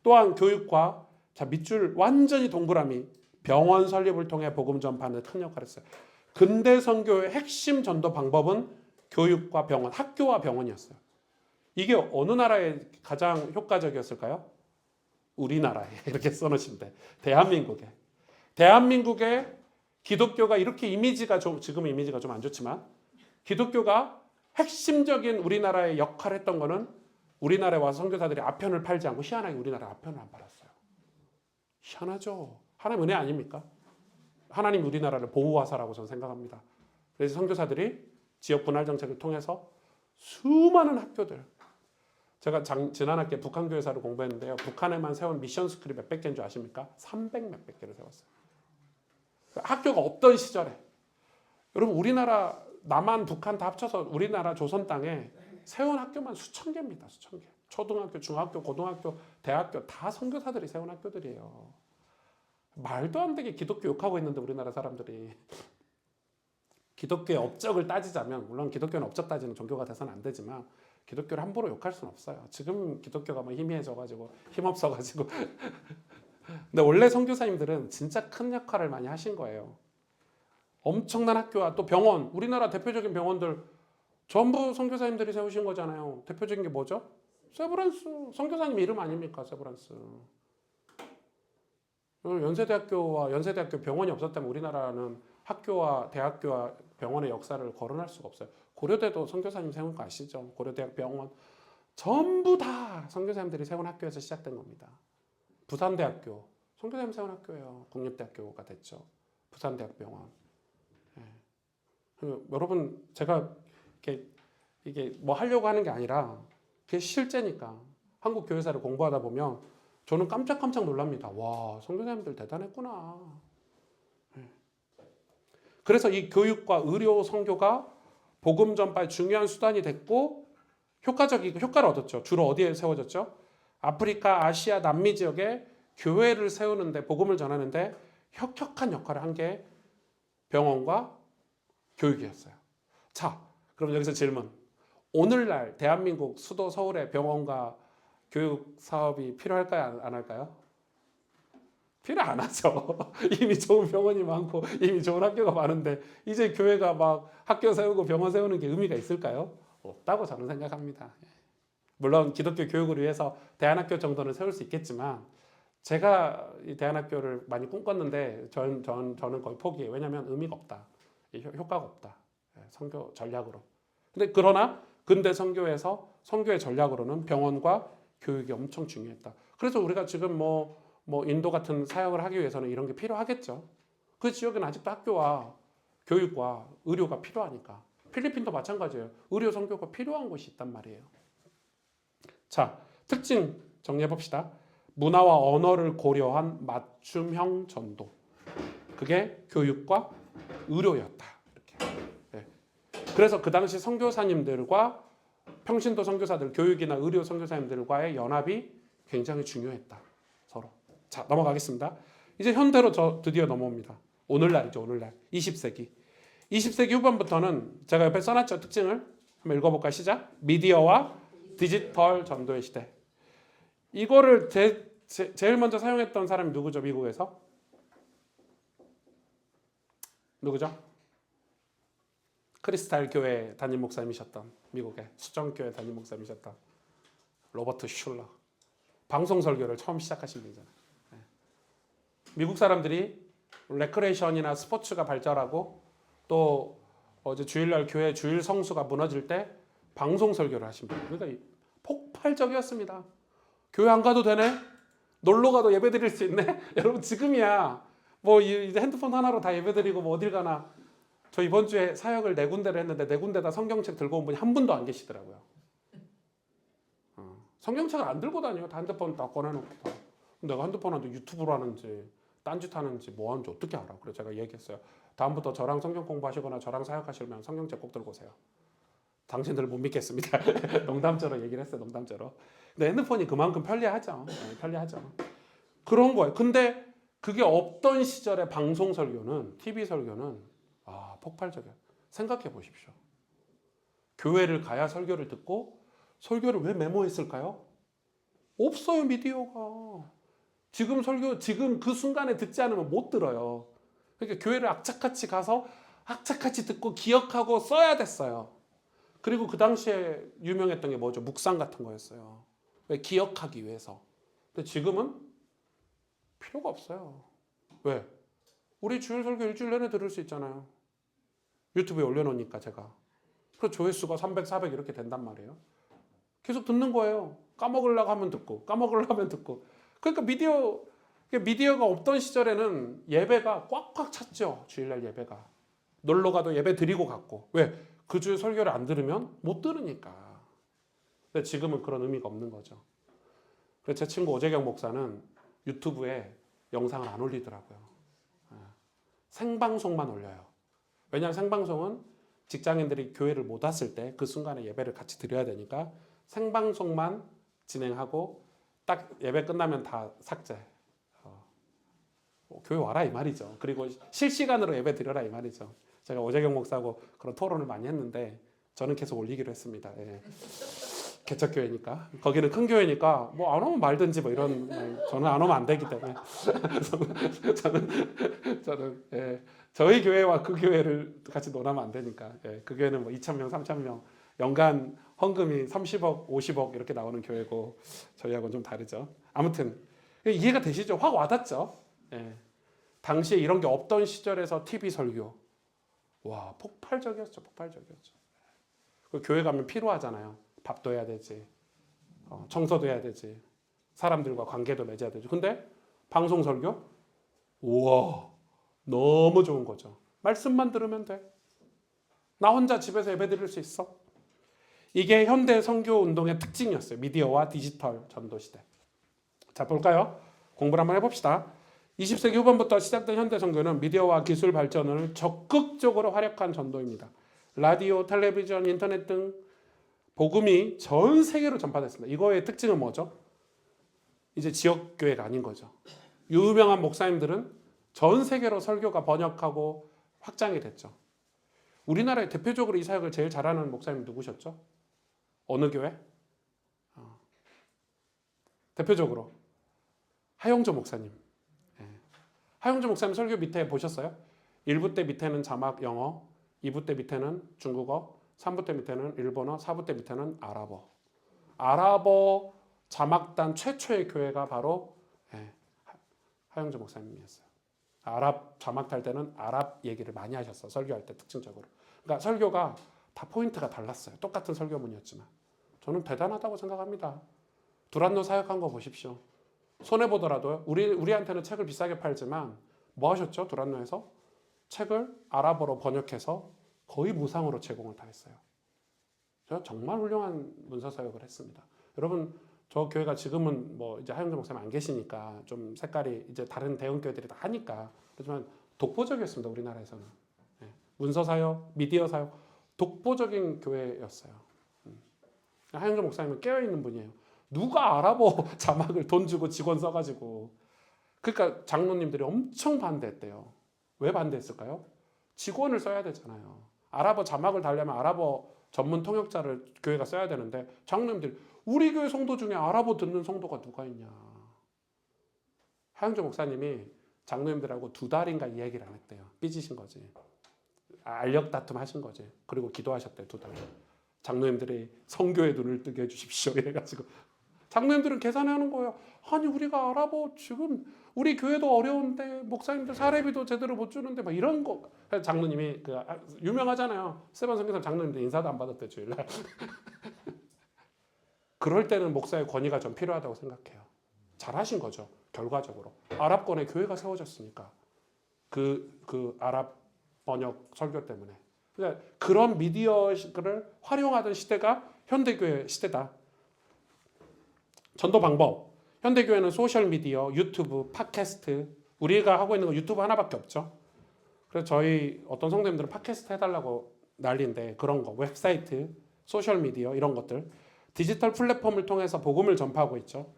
또한 교육과 밑줄 완전히 동그라미 병원 설립을 통해 복음 전파는 큰 역할을 했어요. 근대 선교의 핵심 전도 방법은 교육과 병원, 학교와 병원이었어요. 이게 어느 나라에 가장 효과적이었을까요? 우리나라에 이렇게 써놓으시면 돼. 대한민국의 기독교가 이렇게 지금 이미지가 좀 안 좋지만 기독교가 핵심적인 우리나라의 역할을 했던 거는 우리나라에 와서 선교사들이 아편을 팔지 않고 희한하게 우리나라에 아편을 안 팔았어요. 희한하죠. 하나님 은혜 아닙니까? 하나님 우리나라를 보호하사라고 저는 생각합니다. 그래서 선교사들이 지역 분할 정책을 통해서 수많은 학교들 제가 지난 학기에 북한 교회사를 공부했는데요. 북한에만 세운 미션 스쿨이 몇백 개인 줄 아십니까? 300 몇백 개를 세웠어요. 학교가 없던 시절에 여러분 우리나라 남한 북한 다 합쳐서 우리나라 조선 땅에 세운 학교만 수천 개입니다. 수천 개. 초등학교, 중학교, 고등학교, 대학교 다 선교사들이 세운 학교들이에요. 말도 안 되게 기독교 욕하고 있는데 우리나라 사람들이 기독교의 업적을 따지자면 물론 기독교는 업적 따지는 종교가 돼서는 안 되지만 기독교를 함부로 욕할 수는 없어요. 지금 기독교가 뭐 희미해져가지고 힘없어가지고 근데 원래 선교사님들은 진짜 큰 역할을 많이 하신 거예요. 엄청난 학교와 또 병원 우리나라 대표적인 병원들 전부 선교사님들이 세우신 거잖아요. 대표적인 게 뭐죠? 세브란스 선교사님 이름 아닙니까? 세브란스 연세대학교 병원이 없었다면 우리나라는 학교와 대학교와 병원의 역사를 거론할 수가 없어요. 고려대도 선교사님 세운 거 아시죠? 고려대학 병원 전부 다 선교사님들이 세운 학교에서 시작된 겁니다. 부산대학교 선교사님 세운 학교예요. 국립대학교가 됐죠. 부산대학병원. 예. 여러분 제가 이게 뭐 하려고 하는 게 아니라 그게 실제니까 한국 교회사를 공부하다 보면 저는 깜짝깜짝 놀랍니다. 와, 선교사님들 대단했구나. 예. 그래서 이 교육과 의료 선교가 복음 전파의 중요한 수단이 됐고 효과를 얻었죠. 주로 어디에 세워졌죠? 아프리카, 아시아, 남미 지역에 교회를 세우는데 복음을 전하는데 혁혁한 역할을 한 게 병원과 교육이었어요. 자, 그럼 여기서 질문. 오늘날 대한민국 수도 서울에 병원과 교육 사업이 필요할까요? 안 할까요? 필요 안 하죠. 이미 좋은 병원이 많고 이미 좋은 학교가 많은데 이제 교회가 막 학교 세우고 병원 세우는 게 의미가 있을까요? 없다고 저는 생각합니다. 물론 기독교 교육을 위해서 대안학교 정도는 세울 수 있겠지만 제가 이 대안학교를 많이 꿈꿨는데 저는 거의 포기해요. 왜냐하면 의미가 없다. 효과가 없다. 선교 전략으로. 근데 그러나 근대 선교에서 선교의 전략으로는 병원과 교육이 엄청 중요했다. 그래서 우리가 지금 뭐 인도 같은 사역을 하기 위해서는 이런 게 필요하겠죠. 그 지역에는 아직도 학교와 교육과 의료가 필요하니까. 필리핀도 마찬가지예요. 의료 선교가 필요한 곳이 있단 말이에요. 자, 특징 정리해 봅시다. 문화와 언어를 고려한 맞춤형 전도. 그게 교육과 의료였다. 이렇게. 네. 그래서 그 당시 선교사님들과 평신도 선교사들, 교육이나 의료 선교사님들과의 연합이 굉장히 중요했다. 서로. 자, 넘어가겠습니다. 이제 현대로 드디어 넘어옵니다. 오늘날이죠, 오늘날. 20세기. 20세기 후반부터는 제가 옆에 써놨죠, 특징을. 한번 읽어볼까요? 시작. 미디어와 디지털 전도의 시대. 이거를 제일 먼저 사용했던 사람이 누구죠, 미국에서? 누구죠? 크리스탈 교회 담임 목사님이셨던, 미국의 수정교회 담임 목사님이셨던 로버트 슐러. 방송 설교를 처음 시작하신 분이잖아요. 미국 사람들이 레크레이션이나 스포츠가 발달하고 또 어제 주일날 교회 주일 성수가 무너질 때 방송 설교를 하신 분. 그러니까 폭발적이었습니다. 교회 안 가도 되네? 놀러 가도 예배 드릴 수 있네? 여러분 지금이야. 뭐 이제 핸드폰 하나로 다 예배 드리고 뭐 어딜 가나. 저 이번 주에 사역을 4군데를 했는데 4군데 다 성경책 들고 온 분이 한 분도 안 계시더라고요. 성경책을 안 들고 다녀요. 다 핸드폰 다 꺼내놓고 다. 내가 핸드폰 하는데 유튜브로 하는지 딴짓 하는지 뭐 하는지 어떻게 알아? 그래서 제가 얘기했어요. 다음부터 저랑 성경 공부하시거나 저랑 사역하시면 성경책 꼭 들고 오세요. 당신들 못 믿겠습니다. 농담처럼 얘기를 했어요. 농담처럼. 근데 핸드폰이 그만큼 편리하죠. 편리하죠. 그런 거예요. 근데 그게 없던 시절의 방송 설교는, TV 설교는 폭발적이에요. 생각해 보십시오. 교회를 가야 설교를 듣고 설교를 왜 메모했을까요? 없어요, 미디어가. 지금 설교, 지금 그 순간에 듣지 않으면 못 들어요. 그러니까 교회를 악착같이 가서 악착같이 듣고 기억하고 써야 됐어요. 그리고 그 당시에 유명했던 게 뭐죠? 묵상 같은 거였어요. 왜? 기억하기 위해서. 근데 지금은 필요가 없어요. 왜? 우리 주일 설교 일주일 내내 들을 수 있잖아요. 유튜브에 올려놓으니까 제가. 그래서 조회수가 300, 400 이렇게 된단 말이에요. 계속 듣는 거예요. 까먹으려고 하면 듣고, 까먹으려고 하면 듣고. 그러니까 미디어가 없던 시절에는 예배가 꽉꽉 찼죠. 주일날 예배가. 놀러 가도 예배 드리고 갔고. 왜? 그 주일 설교를 안 들으면 못 들으니까. 근데 지금은 그런 의미가 없는 거죠. 그래서 제 친구 오재경 목사는 유튜브에 영상을 안 올리더라고요. 생방송만 올려요. 왜냐하면 생방송은 직장인들이 교회를 못 왔을 때 그 순간에 예배를 같이 드려야 되니까 생방송만 진행하고 딱 예배 끝나면 다 삭제. 교회 와라 이 말이죠. 그리고 실시간으로 예배 드려라 이 말이죠. 제가 오재경 목사하고 그런 토론을 많이 했는데 저는 계속 올리기로 했습니다. 예. 개척교회니까. 거기는 큰 교회니까 뭐 안 오면 말든지 뭐 이런. 저는 안 오면 안 되기 때문에. 저는 예. 저희 교회와 그 교회를 같이 논하면 안 되니까. 예. 그 교회는 뭐 2,000명, 3,000명 연간 헌금이 30억, 50억 이렇게 나오는 교회고 저희하고는 좀 다르죠. 아무튼 이해가 되시죠? 확 와닿죠? 예. 당시에 이런 게 없던 시절에서 TV 설교. 와, 폭발적이었죠. 폭발적이었죠. 교회 가면 필요하잖아요. 밥도 해야 되지. 청소도 해야 되지. 사람들과 관계도 맺어야 되지. 근데 방송 설교? 우와, 너무 좋은 거죠. 말씀만 들으면 돼. 나 혼자 집에서 예배 드릴 수 있어. 이게 현대 선교 운동의 특징이었어요. 미디어와 디지털 전도 시대. 자, 볼까요? 공부를 한번 해봅시다. 20세기 후반부터 시작된 현대 선교는 미디어와 기술 발전을 적극적으로 활약한 전도입니다. 라디오, 텔레비전, 인터넷 등 복음이 전 세계로 전파됐습니다. 이거의 특징은 뭐죠? 이제 지역교회가 아닌 거죠. 유명한 목사님들은 전 세계로 설교가 번역하고 확장이 됐죠. 우리나라에 대표적으로 이 사역을 제일 잘하는 목사님 누구셨죠? 어느 교회? 대표적으로 하영조 목사님. 하영조 목사님 설교 밑에 보셨어요? 1부 때 밑에는 자막 영어, 2부 때 밑에는 중국어, 3부 때 밑에는 일본어, 4부 때 밑에는 아랍어. 아랍어 자막단 최초의 교회가 바로 하영조 목사님이었어요. 아랍 자막 탈 때는 아랍 얘기를 많이 하셨어. 설교할 때 특징적으로. 그러니까 설교가 다 포인트가 달랐어요. 똑같은 설교문이었지만. 저는 대단하다고 생각합니다. 두란노 사역한 거 보십시오. 손해보더라도요. 우리한테는 책을 비싸게 팔지만 뭐 하셨죠? 두란노에서? 책을 아랍어로 번역해서 거의 무상으로 제공을 다 했어요. 제가 정말 훌륭한 문서 사역을 했습니다. 여러분, 저 교회가 지금은 뭐 이제 하영조 목사님 안 계시니까 좀 색깔이 이제 다른 대형 교회들이 다 하니까 그렇지만 독보적이었습니다. 우리나라에서는. 문서 사역, 미디어 사역 독보적인 교회였어요. 하영조 목사님은 깨어있는 분이에요. 누가 아랍어 자막을 돈 주고 직원 써가지고. 그러니까 장로님들이 엄청 반대했대요. 왜 반대했을까요? 직원을 써야 되잖아요. 아랍어 자막을 달려면 아랍어 전문 통역자를 교회가 써야 되는데 장로님들이 우리 교회 성도 중에 아랍어 듣는 성도가 누가 있냐. 하영조 목사님이 장로님들하고 2달인가 이야기를 안 했대요. 삐지신 거지. 알력 다툼 하신 거지. 그리고 기도하셨대요. 2달. 장로님들이 성교의 눈을 뜨게 해주십시오. 이래가지고 장로님들은 계산하는 거예요. 아니 우리가 아랍어 지금 우리 교회도 어려운데 목사님들 사례비도 제대로 못 주는데 막 이런 거. 장로님이 그 유명하잖아요. 스테반 선교사 장로님들 인사도 안 받았대 주일날. 그럴 때는 목사의 권위가 좀 필요하다고 생각해요. 잘하신 거죠. 결과적으로 아랍권에 교회가 세워졌으니까 그 아랍 번역 설교 때문에. 그러니까 그런 미디어를 활용하던 시대가 현대교회 시대다. 전도 방법. 현대교회는 소셜미디어, 유튜브, 팟캐스트. 우리가 하고 있는 거 유튜브 하나밖에 없죠. 그래서 저희 어떤 성도님들은 팟캐스트 해달라고 난리인데 그런 거, 웹사이트, 소셜미디어 이런 것들. 디지털 플랫폼을 통해서 복음을 전파하고 있죠.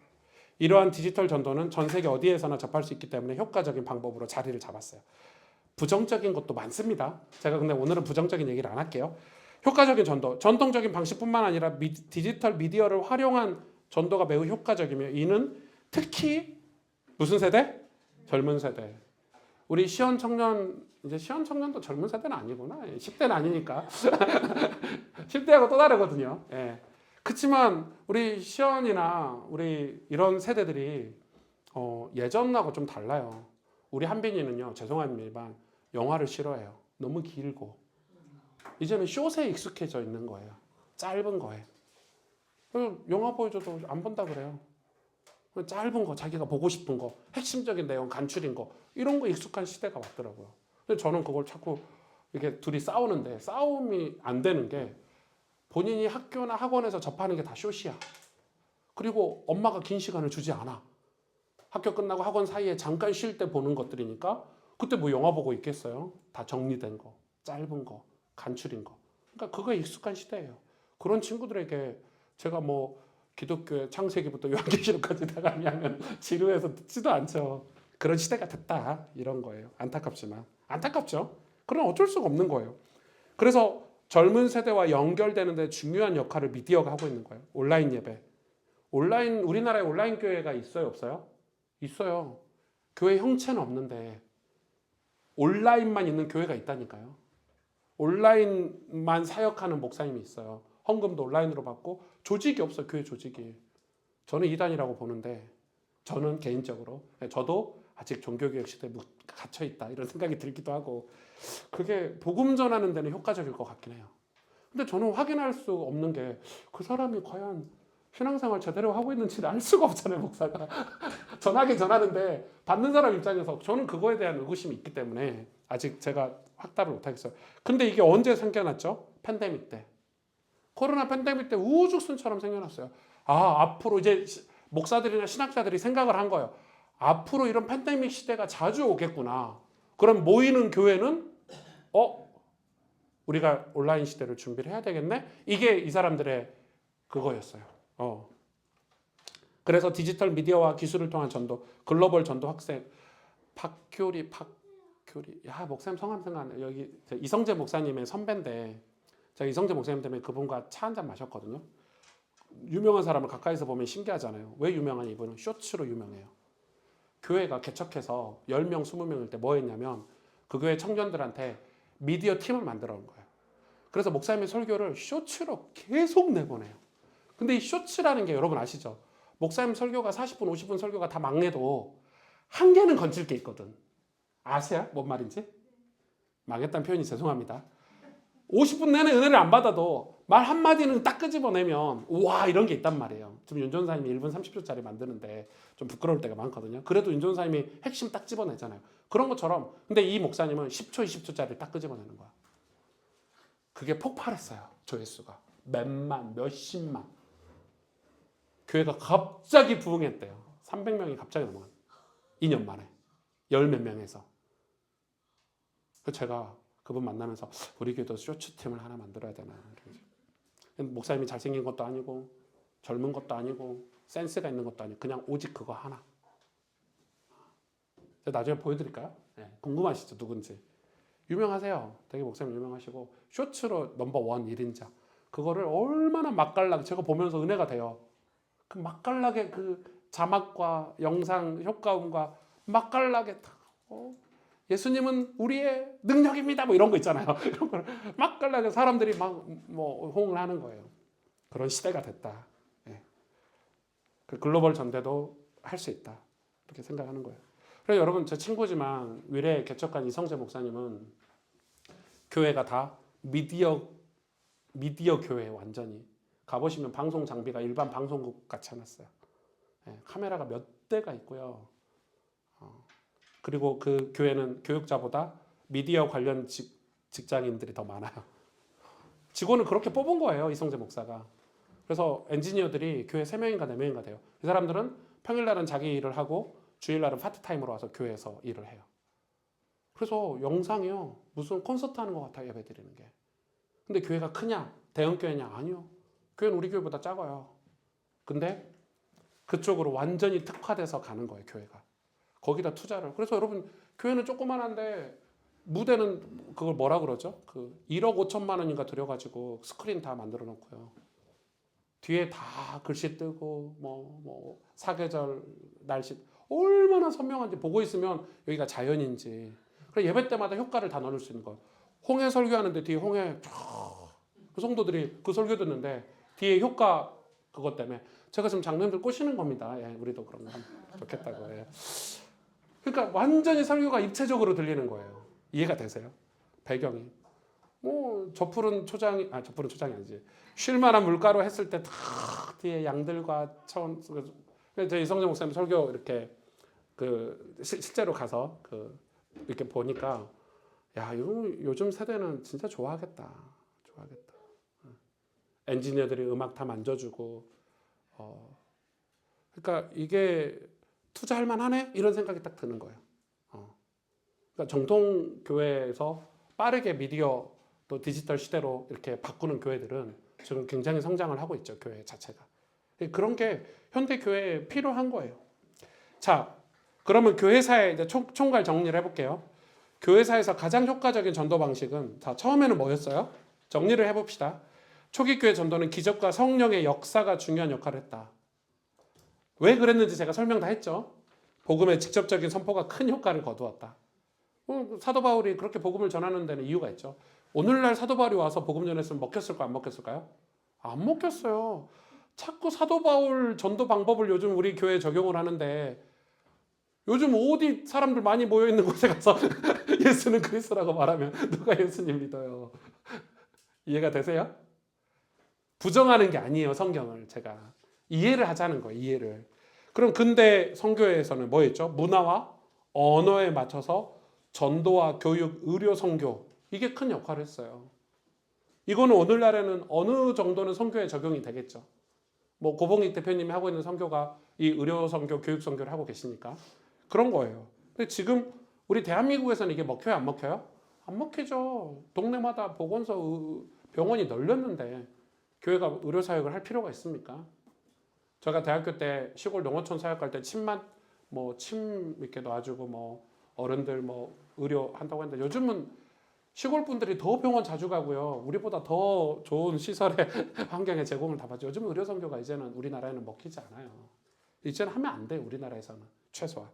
이러한 디지털 전도는 전 세계 어디에서나 접할 수 있기 때문에 효과적인 방법으로 자리를 잡았어요. 부정적인 것도 많습니다. 제가 근데 오늘은 부정적인 얘기를 안 할게요. 효과적인 전도, 전통적인 방식뿐만 아니라 디지털 미디어를 활용한 전도가 매우 효과적이며 이는 특히 무슨 세대? 젊은 세대. 우리 시원 청년, 이제 시원 청년도 젊은 세대는 아니구나. 10대는 아니니까. 10대하고 또 다르거든요. 그렇지만 우리 시원이나 우리 이런 세대들이 예전하고 좀 달라요. 우리 한빈이는요. 죄송합니다만 영화를 싫어해요. 너무 길고. 이제는 숏에 익숙해져 있는 거예요. 짧은 거에. 영화 보여줘도 안 본다 그래요. 짧은 거, 자기가 보고 싶은 거, 핵심적인 내용 간추린 거 이런 거 익숙한 시대가 왔더라고요. 근데 저는 그걸 자꾸 이렇게 둘이 싸우는데 싸움이 안 되는 게 본인이 학교나 학원에서 접하는 게 다 숏이야. 그리고 엄마가 긴 시간을 주지 않아. 학교 끝나고 학원 사이에 잠깐 쉴 때 보는 것들이니까 그때 뭐 영화 보고 있겠어요? 다 정리된 거, 짧은 거, 간추린 거. 그러니까 그거에 익숙한 시대예요. 그런 친구들에게 제가 뭐 기독교의 창세기부터 요한계시록까지 다 강의하면 지루해서 듣지도 않죠. 그런 시대가 됐다 이런 거예요. 안타깝지만 안타깝죠. 그럼 어쩔 수가 없는 거예요. 그래서 젊은 세대와 연결되는 데 중요한 역할을 미디어가 하고 있는 거예요. 온라인 예배. 우리나라에 온라인 교회가 있어요, 없어요? 있어요. 교회 형체는 없는데 온라인만 있는 교회가 있다니까요. 온라인만 사역하는 목사님이 있어요. 헌금도 온라인으로 받고 조직이 없어요. 교회 조직이. 저는 이단이라고 보는데 저는 개인적으로 저도 아직 종교개혁 시대에 갇혀있다 이런 생각이 들기도 하고 그게 복음 전하는 데는 효과적일 것 같긴 해요. 근데 저는 확인할 수 없는 게 그 사람이 과연 신앙생활 제대로 하고 있는지를 알 수가 없잖아요, 목사가. 전하긴 전하는데 받는 사람 입장에서 저는 그거에 대한 의구심이 있기 때문에 아직 제가 확답을 못하겠어요. 근데 이게 언제 생겨났죠? 팬데믹 때. 코로나 팬데믹 때 우후죽순처럼 생겨났어요. 아, 앞으로 이제 목사들이나 신학자들이 생각을 한 거예요. 앞으로 이런 팬데믹 시대가 자주 오겠구나. 그럼 모이는 교회는 우리가 온라인 시대를 준비를 해야 되겠네? 이게 이 사람들의 그거였어요. 그래서 디지털 미디어와 기술을 통한 전도, 글로벌 전도 학생, 박교리, 목사님 성함 생각 안 나요. 여기 이성재 목사님의 선배인데, 제가 이성재 목사님 때문에 그분과 차 한잔 마셨거든요. 유명한 사람을 가까이서 보면 신기하잖아요. 왜 유명하냐? 이분은 쇼츠로 유명해요. 교회가 개척해서 10명, 20명일 때 뭐 했냐면 그 교회 청년들한테 미디어 팀을 만들어 놓은 거예요. 그래서 목사님의 설교를 쇼츠로 계속 내보내요. 근데 이 쇼츠라는 게 여러분 아시죠? 목사님 설교가 40분, 50분 설교가 다 망해도 한 개는 건질 게 있거든. 아세요? 뭔 말인지? 망했다는 표현이 죄송합니다. 50분 내내 은혜를 안 받아도 말 한마디는 딱 끄집어내면 와 이런 게 있단 말이에요. 지금 윤 전사님이 1분 30초짜리 만드는데 좀 부끄러울 때가 많거든요. 그래도 윤 전사님이 핵심 딱 집어내잖아요. 그런 것처럼 근데 이 목사님은 10초, 20초짜리 딱 끄집어내는 거야. 그게 폭발했어요. 조회수가. 몇만, 몇십만. 교회가 갑자기 부흥했대요. 300명이 갑자기 넘어간 2년 만에. 10몇 명에서. 그래서 제가 그분 만나면서 우리 교회도 쇼츠팀을 하나 만들어야 되나. 목사님이 잘생긴 것도 아니고 젊은 것도 아니고 센스가 있는 것도 아니고 그냥 오직 그거 하나. 제가 나중에 보여드릴까요? 네, 궁금하시죠? 누군지. 유명하세요. 되게 목사님 유명하시고 쇼츠로 넘버 1 1인자. 그거를 얼마나 맛깔나게 제가 보면서 은혜가 돼요. 그 맛깔나게 그 자막과 영상 효과음과 맛깔나게 예수님은 우리의 능력입니다. 뭐 이런 거 있잖아요. 이런 걸 맛깔나게 사람들이 막 뭐 호응을 하는 거예요. 그런 시대가 됐다. 예. 그 글로벌 전대도 할 수 있다. 이렇게 생각하는 거예요. 그래서 여러분 제 친구지만 위례 개척한 이성재 목사님은 교회가 다 미디어 교회 완전히 가보시면 방송 장비가 일반 방송국 같이 해놨어요. 예. 카메라가 몇 대가 있고요. 그리고 그 교회는 교육자보다 미디어 관련 직장인들이 더 많아요. 직원을 그렇게 뽑은 거예요. 이성재 목사가. 그래서 엔지니어들이 교회 3명인가 4명인가 돼요. 이 사람들은 평일날은 자기 일을 하고 주일날은 파트타임으로 와서 교회에서 일을 해요. 그래서 영상이요. 무슨 콘서트 하는 것 같아요. 예배 드리는 게. 근데 교회가 크냐? 대형 교회냐? 아니요. 교회는 우리 교회보다 작아요. 근데 그쪽으로 완전히 특화돼서 가는 거예요. 교회가. 거기다 투자를. 그래서 여러분 교회는 조그만한데 무대는 그걸 뭐라 그러죠? 그 1억 5천만 원인가 들여가지고 스크린 다 만들어 놓고요. 뒤에 다 글씨 뜨고 뭐 사계절 날씨 얼마나 선명한지 보고 있으면 여기가 자연인지. 그래서 예배 때마다 효과를 다 넣을 수 있는 거예요. 홍해 설교하는데 뒤에 홍해 그 성도들이 그 설교 듣는데 뒤에 효과 그것 때문에 제가 지금 장로님들 꼬시는 겁니다. 예, 우리도 그런 거 하면 좋겠다고. 예. 그러니까 완전히 설교가 입체적으로 들리는 거예요. 이해가 되세요? 배경이. 뭐 저푸른 초장이 아니지. 쉴만한 물가로 했을 때 다 뒤에 양들과 차원. 제 이성재 목사님 설교 이렇게 그 실제로 가서 그 이렇게 보니까 야 요즘 세대는 진짜 좋아하겠다. 엔지니어들이 음악 다 만져주고 그러니까 이게 투자할 만하네 이런 생각이 딱 드는 거예요. 그러니까 정통 교회에서 빠르게 미디어 또 디지털 시대로 이렇게 바꾸는 교회들은 지금 굉장히 성장을 하고 있죠. 교회 자체가. 그런 게 현대 교회에 필요한 거예요. 자, 그러면 교회사의 이제 총괄 정리를 해볼게요. 교회사에서 가장 효과적인 전도 방식은 자 처음에는 뭐였어요? 정리를 해봅시다. 초기 교회 전도는 기적과 성령의 역사가 중요한 역할을 했다. 왜 그랬는지 제가 설명 다 했죠. 복음의 직접적인 선포가 큰 효과를 거두었다. 사도 바울이 그렇게 복음을 전하는 데는 이유가 있죠. 오늘날 사도 바울이 와서 복음 전했으면 먹혔을까요? 안 먹혔을까요? 안 먹혔어요. 자꾸 사도 바울 전도 방법을 요즘 우리 교회에 적용을 하는데 요즘 어디 사람들 많이 모여있는 곳에 가서 예수는 그리스도라고 말하면 누가 예수님 믿어요? 이해가 되세요? 부정하는 게 아니에요. 성경을 제가. 이해를 하자는 거예요. 이해를. 그럼 근대 선교에서는 뭐였죠? 문화와 언어에 맞춰서 전도와 교육, 의료, 선교 이게 큰 역할을 했어요. 이거는 오늘날에는 어느 정도는 선교에 적용이 되겠죠. 뭐 고봉익 대표님이 하고 있는 선교가 이 의료 선교, 교육 선교를 하고 계시니까 그런 거예요. 근데 지금 우리 대한민국에서는 이게 먹혀요, 안 먹혀요? 안 먹히죠. 동네마다 보건소, 병원이 널렸는데 교회가 의료 사역을 할 필요가 있습니까? 제가 대학교 때 시골 농어촌 사역할 때 침 이렇게 놔주고 뭐 어른들 뭐 의료 한다고 했는데 요즘은 시골 분들이 더 병원 자주 가고요. 우리보다 더 좋은 시설의 환경에 제공을 다 받죠. 요즘 의료 선교가 이제는 우리나라에는 먹히지 않아요. 이제는 하면 안 돼요. 우리나라에서는 최소한.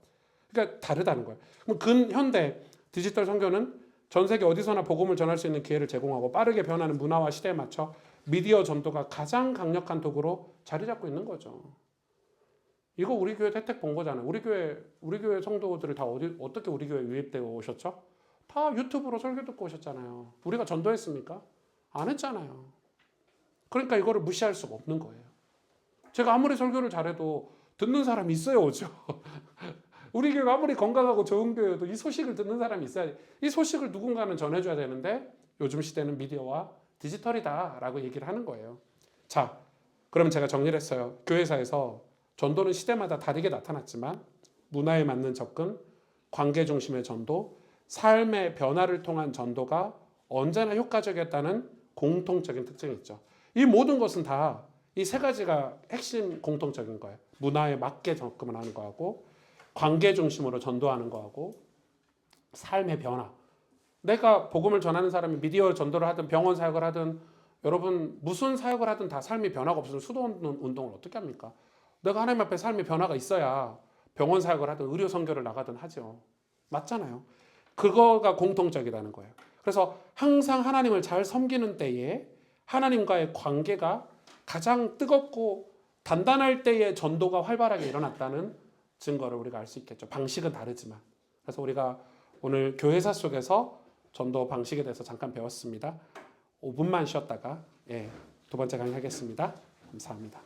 그러니까 다르다는 거예요. 그럼 근현대 디지털 선교는 전 세계 어디서나 복음을 전할 수 있는 기회를 제공하고 빠르게 변하는 문화와 시대에 맞춰 미디어 전도가 가장 강력한 도구로 자리 잡고 있는 거죠. 이거 우리 교회 혜택 본 거잖아요. 우리 교회 성도들을 다 어떻게 우리 교회 유입되어 오셨죠? 다 유튜브로 설교 듣고 오셨잖아요. 우리가 전도했습니까? 안 했잖아요. 그러니까 이거를 무시할 수가 없는 거예요. 제가 아무리 설교를 잘해도 듣는 사람이 있어야 오죠. 우리 교회가 아무리 건강하고 좋은 교회도 이 소식을 듣는 사람이 있어야 돼. 이 소식을 누군가는 전해줘야 되는데 요즘 시대는 미디어와 디지털이다라고 얘기를 하는 거예요. 자, 그럼 제가 정리를 했어요. 교회사에서 전도는 시대마다 다르게 나타났지만 문화에 맞는 접근, 관계 중심의 전도, 삶의 변화를 통한 전도가 언제나 효과적이었다는 공통적인 특징이 있죠. 이 모든 것은 다 이 세 가지가 핵심 공통적인 거예요. 문화에 맞게 접근을 하는 거하고 관계 중심으로 전도하는 거하고 삶의 변화. 내가 복음을 전하는 사람이 미디어 전도를 하든 병원 사역을 하든 여러분 무슨 사역을 하든 다 삶의 변화가 없으면 수도 운동을 어떻게 합니까? 내가 하나님 앞에 삶의 변화가 있어야 병원 사역을 하든 의료 선교를 나가든 하죠. 맞잖아요. 그거가 공통적이라는 거예요. 그래서 항상 하나님을 잘 섬기는 때에 하나님과의 관계가 가장 뜨겁고 단단할 때에 전도가 활발하게 일어났다는 증거를 우리가 알 수 있겠죠. 방식은 다르지만. 그래서 우리가 오늘 교회사 속에서 전도 방식에 대해서 잠깐 배웠습니다. 5분만 쉬었다가 두 번째 강의 하겠습니다. 감사합니다.